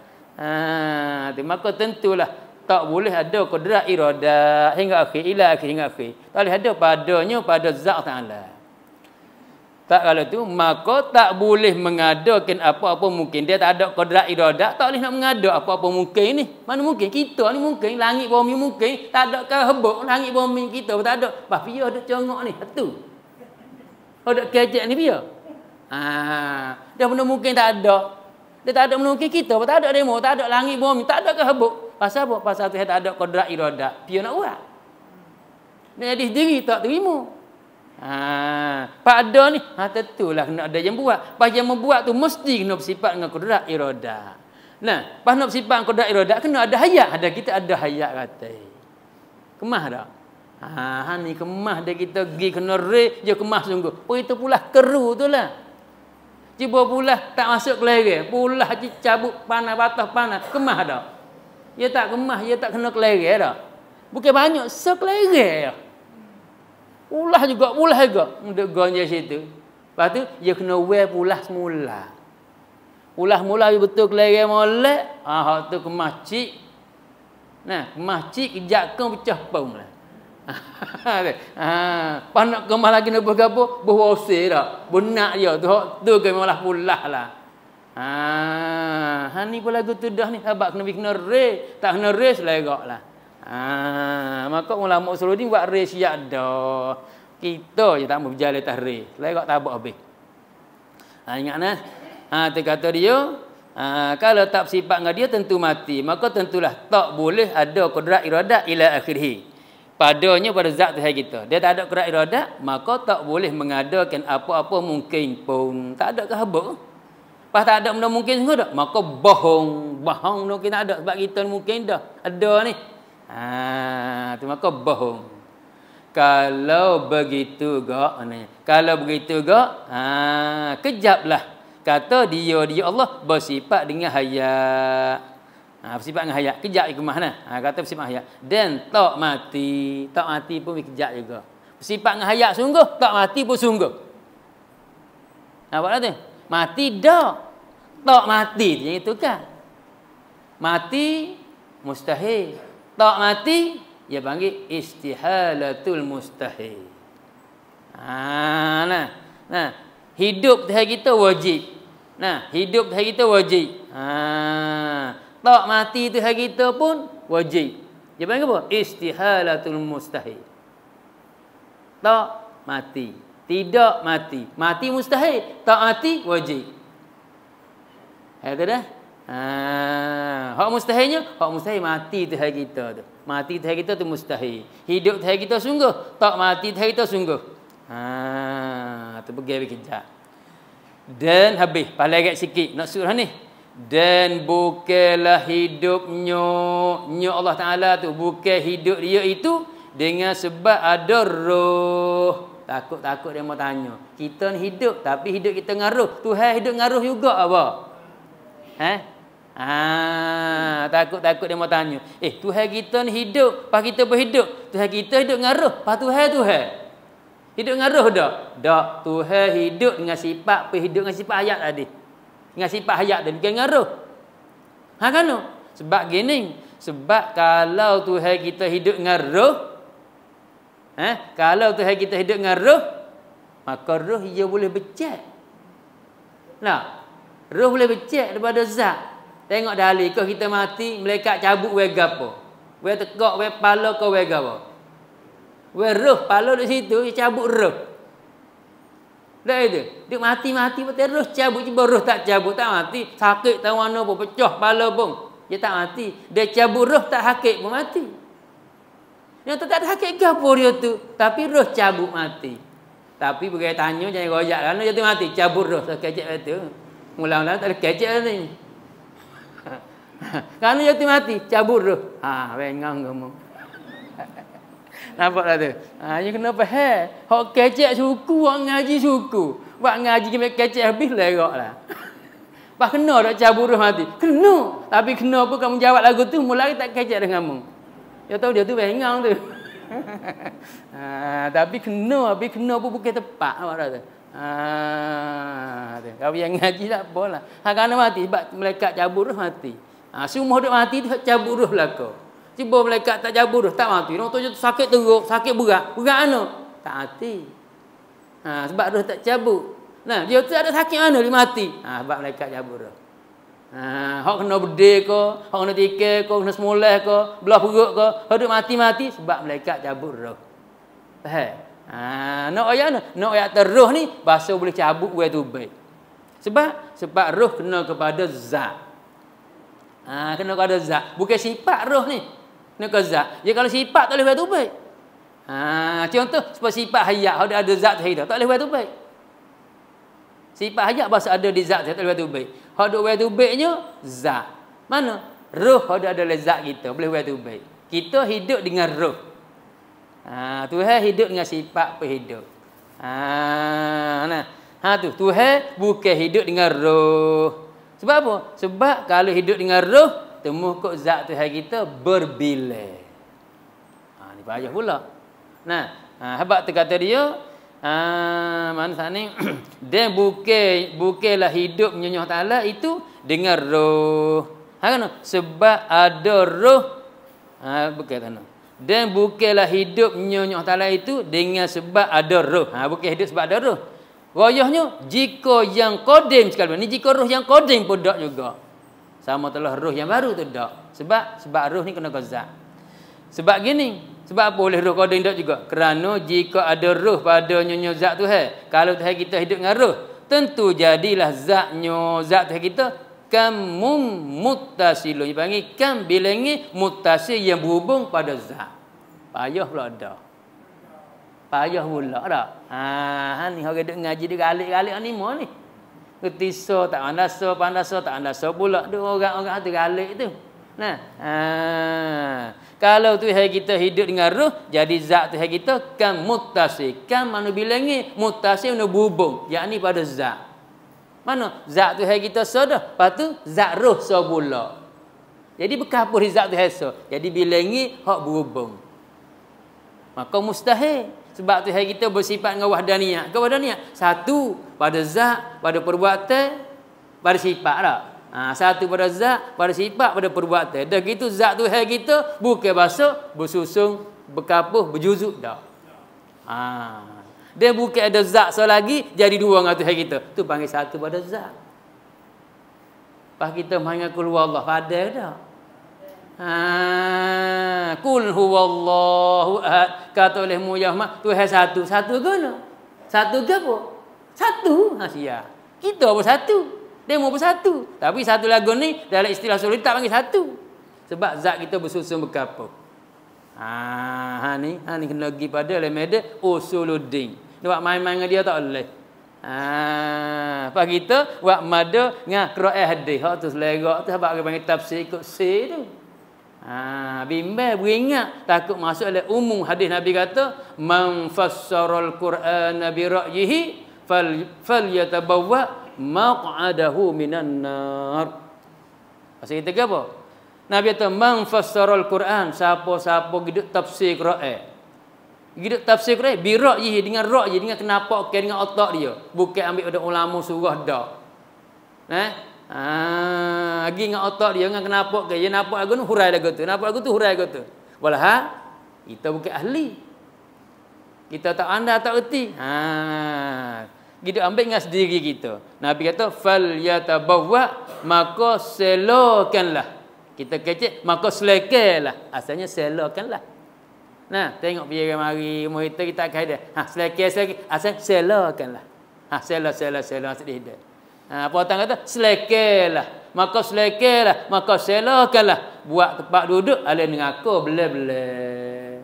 Maka tentulah tak boleh ada kudrat iradah hingga akhir, ila akhir hingga akhir. Tak boleh ada padanya pada zat Ta'ala. Tak kalau tu maka tak boleh mengadakan apa-apa mungkin. Dia tak ada kodrat iradah, tak boleh nak mengada apa-apa mungkin ni. Mana mungkin kita ni mungkin langit bumi mungkin tak ada ke hebuk langit bumi kita tak ada. Pas dia ada congok ni satu. Ada kecek ni dia. Dia benda mungkin tak ada. Dia tak ada mungkin kita tak ada demo, tak ada langit bumi, tak ada ke hebuk. Pasal apa? Pasal tu tak ada kodrat iradah. Dia nak buat. Dia jadi sendiri tak terima. Pada ni tentulah kena ada yang buat. Pas yang membuat tu mesti kena bersifat dengan kudrat iradah. Nah, pas nak bersifat dengan kudrat iradah kena ada hayat. Ada kita ada hayat kata. Kemah dah. Ni kemah dia kita pergi kena re, dia kemah sungguh. Itu pula keru tu lah. Cuba pula tak masuk kelereng. Pula cabut panah, batas panah. Kemah dah. Dia tak kemah, dia tak kena kelereng dah. Bukan banyak, sekelereng. Ulah juga. Untuk gonjek situ. Lepas tu, dia kena wear pulah semula. Pulah mula betul kelereng molek. Hak tu kemah cik. Nah, kemah cik kejap kan pecah pun lah. Panak kemah lagi nak buat apa? Berwasi dah. Benak dia tu ke malah pulah lah. Ni pun lagu tu dah ni sebab kena re, tak kena re selegak lah. Maka ulama Usuluddin buat re siap dah. Kita je tak mau berjalan atas re. Selegak tak habis. Ingat nah. Tu kata dia, kalau tak bersifat dengan dia tentu mati. Maka tentulah tak boleh ada qudrat iradat ila akhirih. Padanya pada zat Tuhan kita. Dia tak ada qudrat iradat, maka tak boleh mengadakan apa-apa mungkin pun. Tak ada ke haba? Pas tak ada benda mungkin semua dah. Maka bohong tu kita ada sebab kita mungkin dah. Ada ni. Tu maka bohong. Kalau begitu gak ni. Kalau begitu gak, kejaplah. Kata dia Allah bersifat dengan hayat. Bersifat dengan hayat. Kejap je kemah nah. Kata bersifat hayat. Dan tak mati. Tak mati pun kejap juga. Bersifat dengan hayat sungguh. Tak mati pun sungguh. Nampak tu? Mati dah. Tak mati. Yang itu kan. Mati mustahil. Tak mati. Dia panggil istihalatul mustahil. Nah. Hidup Tuhan kita wajib. Hidup Tuhan kita wajib. Tak mati Tuhan kita pun wajib. Dia panggil apa? Istihalatul mustahil. Tak mati. Tidak mati. Mati mustahil. Tak mati wajib. Itu dah. Hak mustahilnya, hak mustahil mati Tuhan kita tu. Mati Tuhan kita tu mustahil. Hidup Tuhan kita sungguh. Tak mati Tuhan kita sungguh. Tu pergi kejap. Dan habis. Paling agak sikit. Nak surah ni. Dan bukanlah hidupnya Allah Ta'ala tu. Bukan hidup dia itu dengan sebab ada roh. Takut-takut dia mau tanya. Kita ni hidup. Tapi hidup kita dengan roh. Tuhan hidup dengan roh juga apa? Takut-takut dia mau tanya. Tuhan kita ni hidup. Pas kita berhidup. Tuhan kita hidup dengan roh. Pas Tuhan. Hidup dengan roh dah. Tak. Tuhan hidup dengan sifat. Hidup dengan sifat hayat tadi. Dengan sifat hayat dan bukan dengan roh. Kan? Sebab gini. Sebab kalau Tuhan kita hidup dengan roh. Kalau Tuhan kita hidup dengan roh. Maka roh ia boleh becek. Roh boleh becek daripada zat. Tengok dalil. Kalau kita mati. Malaikat cabut wega apa. Wega tekak. Wega pala ke wega apa. Roh pala di situ dia cabut roh. Dah itu. Dia mati-mati betul roh cabut je roh tak cabut tak mati. Sakit tahu mana pun pecah pala pun. Dia tak mati. Dia cabut roh tak sakit pun mati. Yang tak ada sakit gapo dia tu. Tapi roh cabut mati. Tapi pergi tanya jangan rojak kan dia tu mati cabut roh sekejap itu. Mula-mula tak ada kecek ni. Kan dia tu mati cabut roh. Bengang kamu. Nampak tak tu? Dia kena faham. Hak kecek suku, hak ngaji suku. Buat ngaji kecek habis lerak lah. Pas kena tak cabut roh mati? Kena. Tapi kena pun kamu jawab lagu tu, mulai tak kecek dengan kamu. Dia tahu dia tu bengang tu. Tapi kena pun bukan tepat. Nampak tak tu? Kalau yang ngaji tak apalah. Kerana mati, sebab malaikat cabut roh mati. Semua duk mati, cabut roh lah kau. Tiba malaikat tak cabut roh, tak mati. Orang tu sakit teruk, sakit berat. Berat mana? Tak mati. Sebab roh tak cabut. Dia tu ada sakit mana dia mati? Sebab malaikat cabut roh. Hak kena bedil ke, hak kena tikar ke, kena semoleh ke, belah perut ke, hak duk mati-mati sebab malaikat cabut roh. Faham? Nak ayat mana? Nak ayat terroh ni bahasa boleh cabut wa tu baik. Sebab roh kena kepada zat. Kena kepada zat. Bukan sifat roh ni. Kena ke zat. Dia kalau sifat tak boleh wa tu baik. Contoh sebab sifat hayat ada zat hidup tak boleh wa tu baik. Sifat hayat bahasa ada di zat tak boleh wa tu baik. Hak duk wa tu baiknya zat. Mana? Roh ada zat kita boleh wa tu baik. Kita hidup dengan roh. Tuhan hidup dengan sifat penghidup. Tuhan bukan hidup dengan roh. Sebab apa? Sebab kalau hidup dengan roh, temu kok zat Tuhan kita berbilai. Ni payah pula. Habaq kata dia, mana sana dia bukanlah hidup nyonya Taala itu dengan roh. Sebab ada roh. Bukan sana. Dan bukanlah hidup nyonya Taala itu dengan sebab ada roh. Bukan hidup sebab ada roh. Royahnya jika yang qadim sekali. Ni jika roh yang qadim pun tak juga. Sama telah roh yang baru tu tak. Sebab roh ni kena qazat. Sebab gini, sebab apa boleh roh qadim tak juga? Kerana jika ada roh pada nyonya zat Tuhan, kalau Tuhan kita hidup dengan roh, tentu jadilah zat Tuhan kita kamum muttasilun. Dipanggil kam bilangi muttasil yang berhubung pada zat. Payah pula dah. Payah pula dah. Ni orang duk ngaji dia galik-galik ni mo ni. Ketisa tak pandasa tak andasa pula tu orang-orang tu galik tu. Kalau Tuhan kita hidup dengan roh, jadi zat Tuhan kita kam muttasil. Kam mana bilangi muttasil nak berhubung, yakni pada zat. Mana zat Tuhan kita sudah, lepas tu zat roh so pula. Jadi berkapur zat Tuhan so. Jadi bilangi hak berhubung. Maka mustahil. Sebab Tuhan kita bersifat dengan wahdaniyah. Kewahdaniyah satu pada zat, pada perbuatan, pada sifat dah. Satu pada zat, pada sifat, pada perbuatan. Dah gitu zat Tuhan kita bukan basah, bersusung, berkapur, berjuzuk dah. Dia bukan ada zat so lagi jadi dua dengan Tuhan kita. Tu panggil satu pada zat. Pas kita mengaku Allah pada dah. Kul huwallahu ahad. Kata oleh Muhammad Tuhan satu. Satu guna. Satu ke apa? Satu. Sia. Kita apa satu? Dia mau bersatu. Tapi satu lagu ni dalam istilah sulul tak panggil satu. Sebab zat kita bersusun berkapur. Ni kena pergi pada lemede usuluddin. Buat main-main dengan dia tak boleh. Pas kita buat mada dengan Quran hadis. Hak tu selera tu sebab dia panggil tafsir ikut C tu. Bimbang beringat takut masuk oleh umum hadis Nabi kata man fassaral Qur'ana bi ra'yihi falyatabawwa maq'adahu minan nar. Pasal kita ke apa? Nabi kata man fassaral Qur'an, siapa-siapa hidup tafsir Quran. Hidup tafsir Quran bi ra'yihi, dengan ra'yi, dengan kenapa dengan otak dia. Bukan ambil pada ulama surah dah. Lagi dengan otak dia, dengan kenapa ke dia nampak lagu tu hurai lagu tu, nampak lagu tu hurai lagu tu. Walah kita bukan ahli, kita tak anda tak erti. Kita ambil dengan sendiri kita. Nabi kata fal yatabawwa, maka selakanlah. Kita kecek maka selakanlah. Asalnya selakanlah. Tengok biar mari umur kita kaidah. Selakan asal selakanlah. Sela sedih dia. Puatan kata selakanlah, maka selakanlah, maka selakanlah. Buat tempat duduk alih dengan aku bela-bela.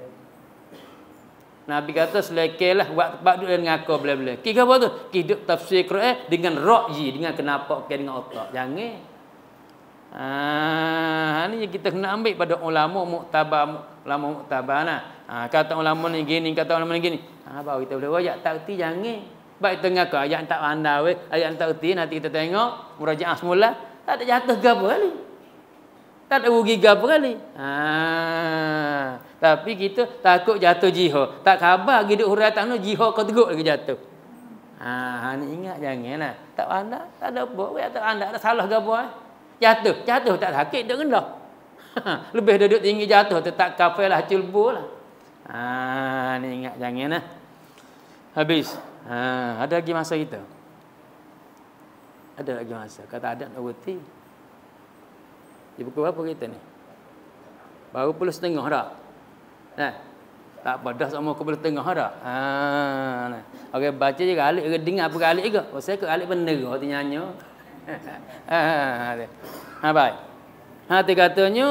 Nabi kata selakanlah, buat tempat duduk alih dengan aku bela-bela. Kira apa tu? Hidup tafsir Quran dengan ra'yi, dengan kenapa dengan otak. Jangan. Ni kita kena ambil pada ulama muktabar, ulama muktabar kata ulama ni gini, kata ulama ni gini. Baru kita boleh royak tak erti jangan. Baik tengah ke ayat tak pandai, ayat tak erti, nanti kita tengok murajaah semula, tak ada jatuh gapo kali. Tak ada rugi gapo kali. Tapi kita takut jatuh jihad. Tak khabar hidup hurai tak no jihad kau teruk lagi jatuh. Ni ingat janganlah. Tak pandai, tak ada apa, ayat tak pandai, ada salah gapo Jatuh tak sakit dak rendah. Lebih duduk tinggi jatuh tetap kafirlah culbulah. Ni ingat janganlah. Habis. Ada lagi masa kita? Ada lagi masa. Kata ada nak berhenti. Di buku apa kita ni? Baru 10.30 dah. Tak apa dah sama ke 10.30 dah. Orang baca je alik, orang dengar apa alik juga. Pasal ke alik bener tu nyanyi. Baik. Dia katanya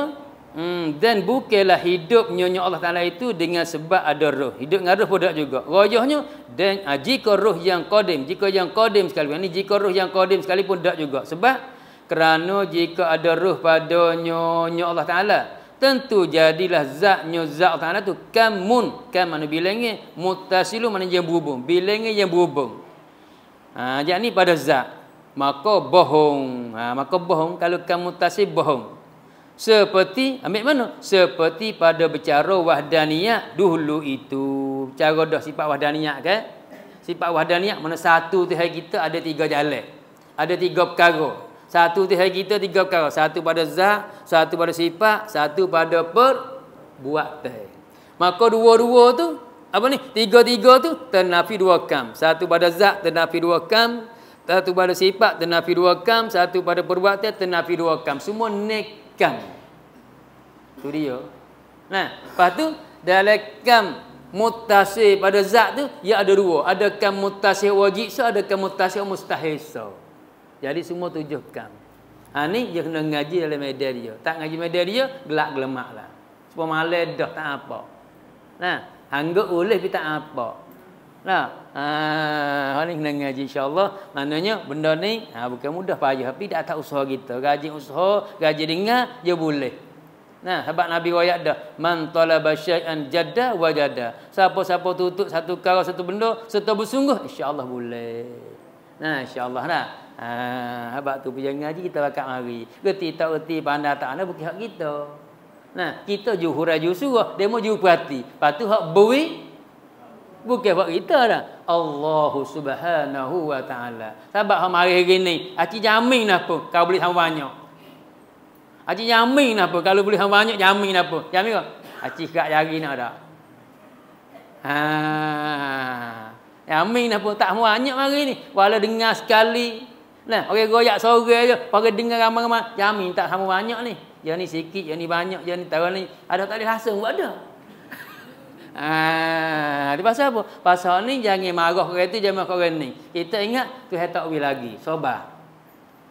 dan bukanlah hidup nyonya Allah Ta'ala itu dengan sebab ada roh. Hidup dengan roh pun tak juga. Rohnya dan jika roh yang qadim, jika yang qadim sekali. Ini jika roh yang qadim sekali pun tak juga. Sebab kerana jika ada roh pada nyonya Allah Ta'ala, tentu jadilah zatnya zat Ta'ala tu kamun. Kam mana bilangnya, muttasilu mana yang berhubung. Bilangnya yang berhubung. Jadi pada zat. Maka bohong. Maka bohong. Kalau kamu muttasil bohong. Seperti, ambil mana? Seperti pada bercara wahdaniyah dulu itu. Cara dah sifat wahdaniyah kan? Sifat wahdaniyah mana satu Tuhan kita ada 3 jalan. Ada 3 perkara. Satu Tuhan kita 3 perkara. Satu pada zat, satu pada sifat, satu pada perbuatan. Maka dua-dua tu, apa ni? 3-3 tu ternafi 2 kam. Satu pada zat ternafi 2 kam. Satu pada sifat ternafi 2 kam. Satu pada perbuatan ternafi 2 kam. Semua nekam. Itu dia. Nah, lepas tu dalam kam muttasil pada zat tu ya ada 2. Ada kam muttasil wajib, ada kam muttasil mustahil. Jadi semua 7 kam. Ni dia kena ngaji dalam medan dia. Tak ngaji medan dia, gelak gelemak lah. Supaya malam dah tak apa. Nah, anggap boleh tapi tak apa. Nah, hari ni kena ngaji insya-Allah. Maknanya benda ni bukan mudah payah tapi dah tak usaha kita. Gaji usaha, gaji dengar dia boleh. Nah, sebab Nabi riwayat dah, man talaba syai'an jadda wajada. Siapa-siapa tutup satu perkara satu benda serta bersungguh, insya-Allah boleh. Nah, insya-Allah dah. Sebab tu pergi ngaji kita bakal mari. Reti tak reti, pandai tak pandai bukan hak kita. Nah, kita juhur suruh, demo juhur perhati. Lepas tu hak beri bukan hak kita dah. Allah Subhanahu wa taala. Sebab hak mari hari ni, aci jamin apa kau boleh sama banyak. Aci jamin apa kalau boleh sama banyak jamin apa? Jamin ke? Aci kat jari nak dak. Jamin apa tak banyak mari ni. Walau dengar sekali. Nah, orang goyak sore je, pakai dengar ramai-ramai, jamin tak sama banyak ni. Yang ni sikit, yang ni banyak, yang ni tahu ni ada tak ada rasa buat ada. Dia pasal apa? Pasal ni jangan marah orang tu, jangan marah orang ni. Kita ingat Tuhan tak boleh lagi. Sabar.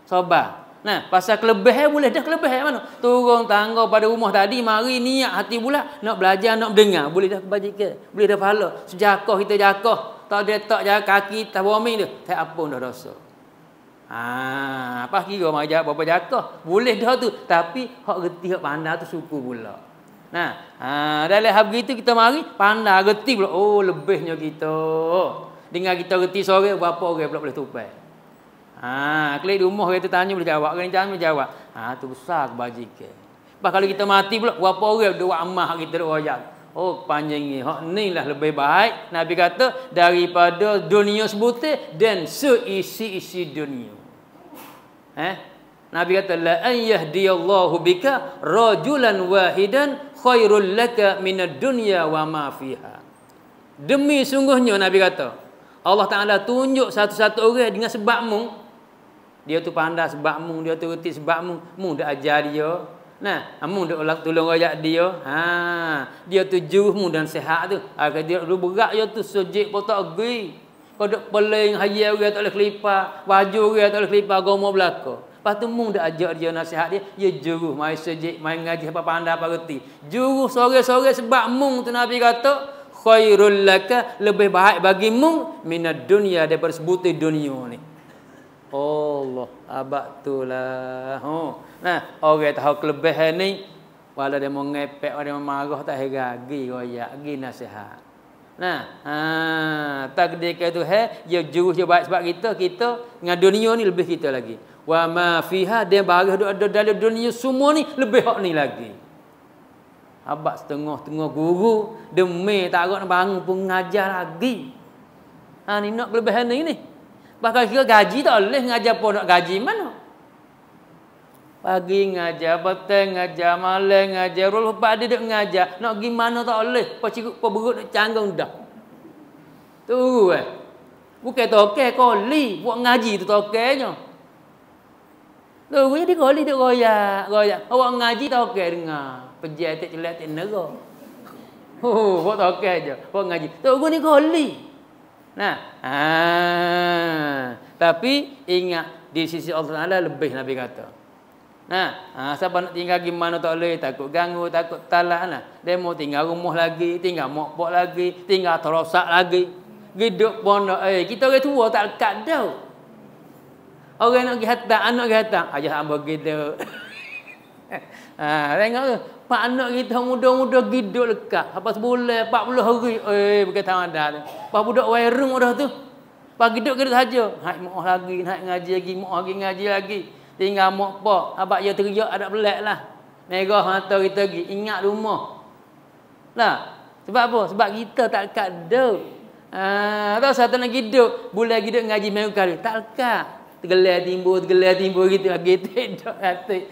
Sabar. Nah, pasal kelebihan boleh dah kelebihan mana? Turun tangga pada rumah tadi, mari niat hati pula nak belajar, nak dengar, boleh dah kebajikan, boleh dah pahala. Sejakah kita jakah, tak ada tak jaga kaki tak bombing dia, tak apa dah dosa. Apa kira mai jaga berapa jakah? Boleh dah tu, tapi hak reti hak pandai tu suku pula. Nah, dalam hal begitu kita mari pandai reti pula. Oh, lebihnya kita. Dengar kita reti sore berapa orang pula boleh tupai. Klik di rumah kita tanya boleh jawab, orang tanya boleh jawab. Tu besar kebajikan. Bah kalau kita mati pula berapa orang doa ammah kita doa ayat. Oh, panjang ni. Hak ni lah lebih baik Nabi kata daripada dunia sebutir dan seisi-isi dunia. Nabi kata la an yahdiyallahu bika rajulan wahidan khairul laka minad dunya wa ma fiha. Demi sungguhnya Nabi kata Allah Taala tunjuk satu-satu orang dengan sebabmu. Dia tu pandai sebabmu, dia tu reti sebabmu, mu dak ajar dia. Nah, mu dak tolong royak dia. Dia tu juruhmu dan sihat tu. Dia dulu berat dia tu sejik pun tak pergi. Kau dak peling hayal orang tak boleh kelipar, baju orang tak boleh kelipar agama belaka. Lepas tu mu dak ajar dia nasihat dia, dia juruh mai sejik, mai ngaji apa pandai apa reti. Juruh sore-sore sebabmu tu Nabi kata khairul laka lebih baik bagimu minad dunya daripada sebutir dunia ni. Allah, abak tulah. Nah, orang tahu kelebihan ni, walau dia mau ngepek, walau dia mau marah tak heran, gi royak, gi nasihat. Nah, takdir ke Tuhan, dia jurus dia baik sebab kita dengan dunia ni lebih kita lagi. Wa ma fiha dia barah ada dalam dunia semua ni lebih hak ni lagi. Abak setengah-tengah guru demi tak nak bangun pun ngajar lagi. Ni nak kelebihan ni. Bahkan kira gaji tak boleh ngajar pun nak gaji mana? Pagi ngajar, petang ngajar, malam ngajar, lepas dia duk ngajar, nak gimana tak boleh. Pak cikgu pak berut nak canggung dah. Tu bukan toke koli, buat ngaji tu tokenya. Tu jadi koli duk royak. Awak ngaji toke dengar. Pejabat tak celak tak neraka. Buat toke aja, buat ngaji. Tu ni koli. Nah, tapi ingat di sisi Allah Taala lebih Nabi kata. Nah, siapa nak tinggal gimana tak boleh, takut ganggu, takut talak lah. Dia mau tinggal rumah lagi, tinggal mokpok lagi, tinggal terosak lagi. Hidup pondok, kita orang tua tak lekat dah. Orang nak pergi hantar, anak pergi hantar, ayah hamba gitu. Tengok tu. Pak anak kita muda-muda hidup lekat. Apa sebulan 40 hari. Bukan tahu ada tu. Pak budak warung dah tu. Pak hidup kita saja. Naik mak lagi, naik ngaji lagi, mak lagi ngaji lagi. Tinggal mak pak. Abang dia teriak ada belak lah. Merah mata kita lagi. Ingat rumah. Lah. Sebab apa? Sebab kita tak lekat duduk. Tahu satu nak hidup. Bulan hidup ngaji minggu kali. Tak lekat. Tergelar timbul gitu. Gitu duduk hati.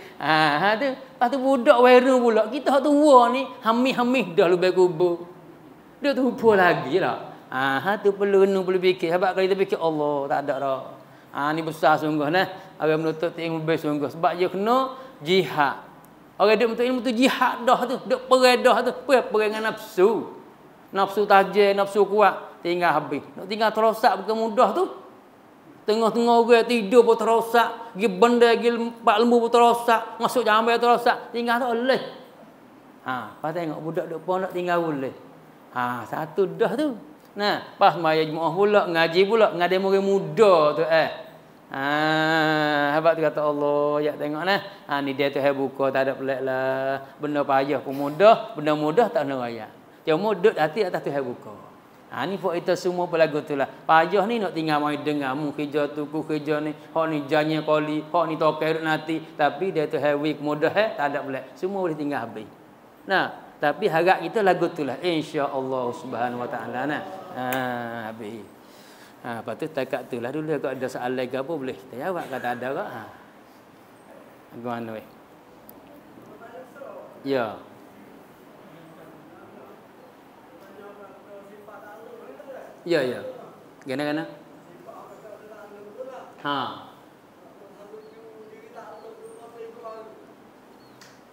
Tu. Lepas tu budak warung pula. Kita tua ni. Hamih-hamih dah lebih kubur. Dia tu lupa lagi lah. Tu perlu fikir. Sebab kalau kita fikir Allah. Tak ada dah. Ni besar sungguh nah. Orang menuntut ilmu lebih sungguh. Sebab dia kena jihad. Orang duk menuntut ilmu tu jihad dah tu. Duk perang dah tu. Perang dengan nafsu. Nafsu tajam, nafsu kuat. Tinggal habis. Nak tinggal terosak bukan mudah tu. Tengah-tengah orang tidur pun terosak. Pergi benda, pergi pak lembu pun terosak. Masuk jambai terosak. Tinggal tak boleh. Pas tengok budak duk pondok tinggal boleh. Satu dah tu. Nah, pas maya jemaah pula, ngaji pula. Ngaji murid muda tu Habaq tu kata Allah, ya tengok nah. Ni dia tu buka tak ada pelik lah. Benda payah pun mudah, benda mudah tak nak raya. Cuma duduk hati atas tu buka. Ni fok kita semua pelagu tu lah. Payah ni nak tinggal mai dengar mu kerja tu ku kerja ni. Hak ni janya koli, hak ni tokai nanti. Tapi dia tu week mudah tak ada pelik. Semua boleh tinggal habis. Nah, tapi harap kita lagu tu lah. Insya-Allah Subhanahu Wa Taala nah. Habis. Lepas tu takat tu lah dulu. Kalau ada soalan lagi apa boleh kita jawab. Kata ada tak? Gimana weh? Ya. Ya. Gana-gana?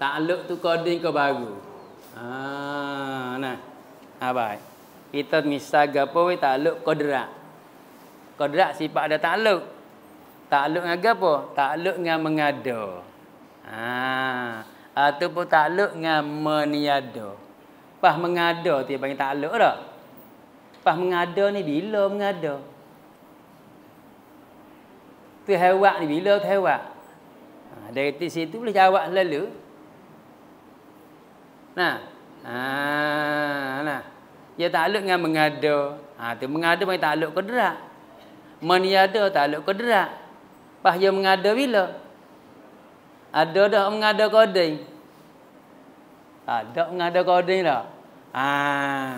Takluk tu koding ke baru. Nah. Baik. Kita misal gapo we takluk kodrak. Kodrak sifat ada takluk. Takluk dengan gapo? Takluk dengan mengada. Ataupun takluk dengan meniada. Pas mengada tu panggil takluk dah. Pas mengada ni bila mengada? Tu hewak ni bila tu hewak? Dari situ boleh jawab lalu. Nah. Dia takluk dengan mengada. Tu mengada panggil takluk kodrak. Meniada takluk kodrak. Pas dia mengada bila? Ada dah mengada koding. Ada mengada koding dah.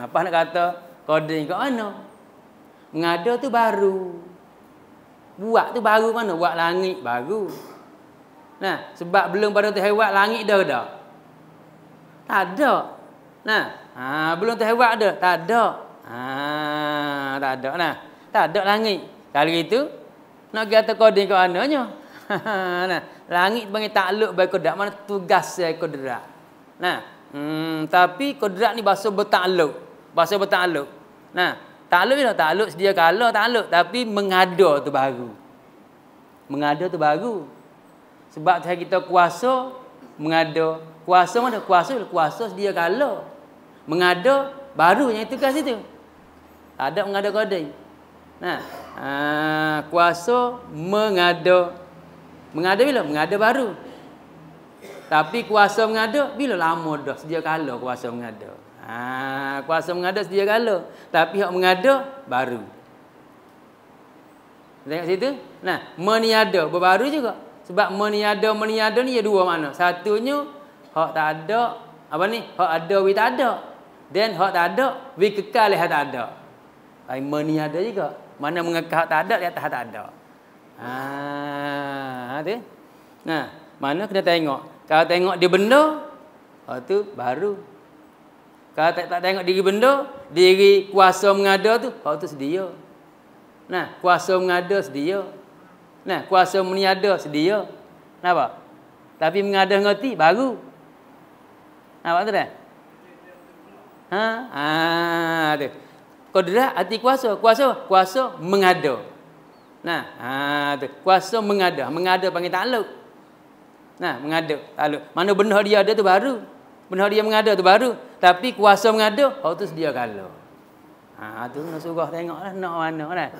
Apa nak kata? Koding kat mana? Mengada tu baru. Buat tu baru mana? Buat langit baru. Nah, sebab belum pada tu hewat langit dah dah. Tak ada. Nah, belum tu hewat dah. Tak ada. Tak ada nah. Tak ada langit. Kalau gitu nak kata koding kat mananya? Nah, langit panggil takluk bagi kodrak. Mana tugas saya kodrak. Nah, tapi kodrak ni bahasa bertakluk. Bahasa bertakluk. Nah, takluk bila takluk sedia kala takluk, tapi mengada tu baru. Mengada tu baru. Sebab kita kuasa mengada. Kuasa mana? Kuasa sedia kala. Mengada baru yang itu kat situ. Tak ada mengada koding. Nah, kuasa mengada. Mengada bila? Mengada baru. Tapi kuasa mengada bila lama dah sedia kala kuasa mengada. Kuasa mengada sedia kala, tapi hak mengada baru. Tengok situ. Nah, meniada baru juga. Sebab meniada ni ada dua makna. Satunya hak tak ada, apa ni? Hak ada we tak ada. Dan hak tak ada we kekal hak tak ada. Meniada juga. Mana mengekal hak tak ada di atas hak tak ada. Tu. Nah, mana kena tengok. Kalau tengok dia benda, tu baru. Kalau tak tengok diri benda, diri kuasa mengada tu, tu sedia. Nah, kuasa mengada sedia. Nah, kuasa meniada sedia. Kenapa? Tapi mengada ngerti baru. Nampak tu dah? Tu. Kodrak arti kuasa. Kuasa mengada. Nah, tu. Kuasa mengada. Mengada panggil takluk. Nah, mengada, takluk. Mana benda dia ada tu baru. Benda dia mengada tu baru. Tapi kuasa mengada, tu sedia kala. Tu nak surah tengoklah nak mana dah.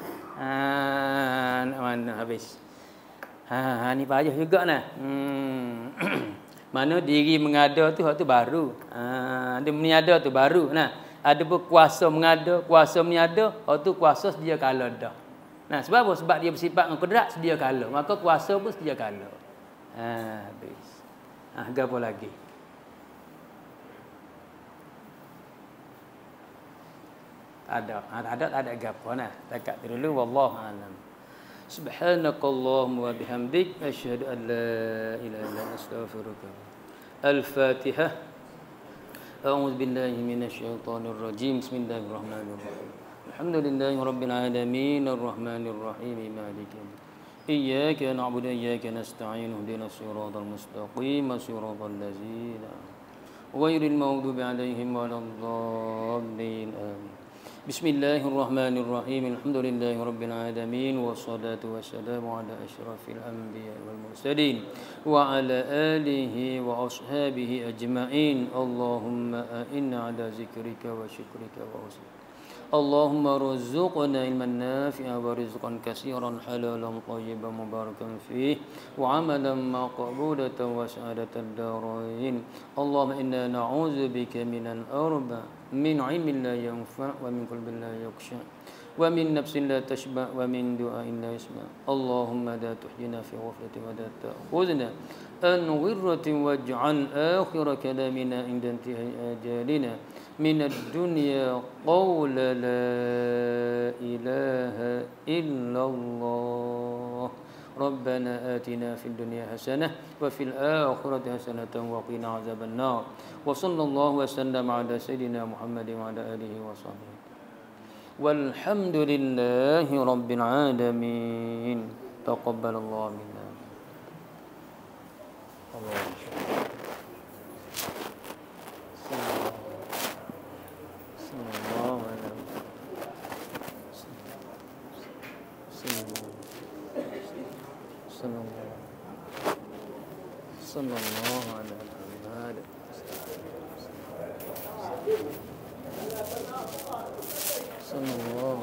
Nak mana habis. Ni payah juga nah. Mana diri mengada tu hak tu baru. Dia meniada tu baru. Nah, ada pun kuasa mengada, kuasa meniada, hak tu kuasa sedia kala dah. Nah, sebab apa? Sebab dia bersifat dengan kudrat sedia kala. Maka kuasa pun sedia kala. Habis. Gapo lagi? Tak ada gapo nah. Takat dulu wallahu alam. Subhanakallahumma wa bihamdik asyhadu an la ilaha illa anta astaghfiruka. Al-Fatihah. A'udzu billahi minasy syaithanir rajim. Bismillahirrahmanirrahim. Alhamdulillahi rabbil alamin arrahmanir rahim maliki yaumiddin. Iyyaka na'budu wa iyyaka nasta'in ihdinas siratal mustaqim siratal ladzina ghairil maghdubi 'alaihim waladdallin. Amin. Bismillahirrahmanirrahim. Alhamdulillahi rabbil alamin wassalatu wassalamu ala asyrafil anbiya'i wal mursalin wa ala alihi wa ashabihi ajma'in. Allahumma a'inna ala zikrika wa syukrika wa husni. Allahumma rzuqna ilman nafi'a wa rizqan katsiran halalan thayyiban mubarakan fih wa amalan maqbulatan wa sa'adatan darain. Allahumma inna na'udzubika minan arba min 'ilmin la yanfa' wa min qalbin la yakhsha wa min nafsin la tashba' wa min du'ain la yasma'. Allahumma la tuhdina fi ghaflatin wa la ta'khudhna an ghirratin waj'al akhir kalamina 'inda intihai ajalina min ad-dunya qawla la ilaha illallah. Rabbana atina fid dunya hasanah wa fil akhirati hasanatan wa qina azaban nar. Wa sallallahu wa sallama ala sayidina Muhammadin wa ala alihi wa sahbihi. Walhamdulillahi rabbil alamin. Taqabbalallahu minna. Sallallahu ala Muhammad. Sallallahu ala Muhammad. Sallallahu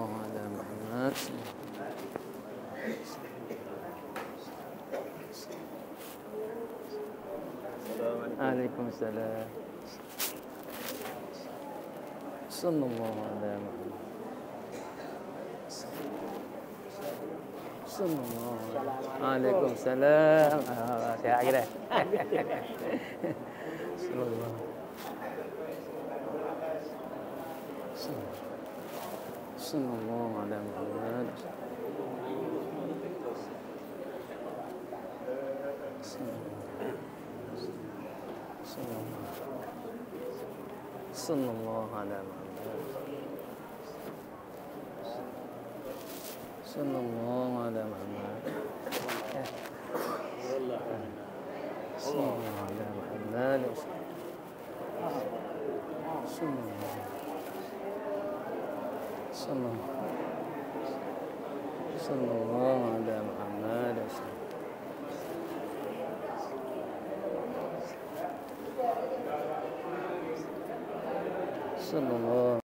ala Muhammad. Waalaikumsalam. Sallallahu ala Muhammad. Waalaikumsalam. Sihat kita. Sallallahu ala Muhammad. Sallallahu ala Muhammad. Sallallahu ala Muhammad. Sallallahu ala Muhammad. Sallallahu ala Muhammad. Sallallahu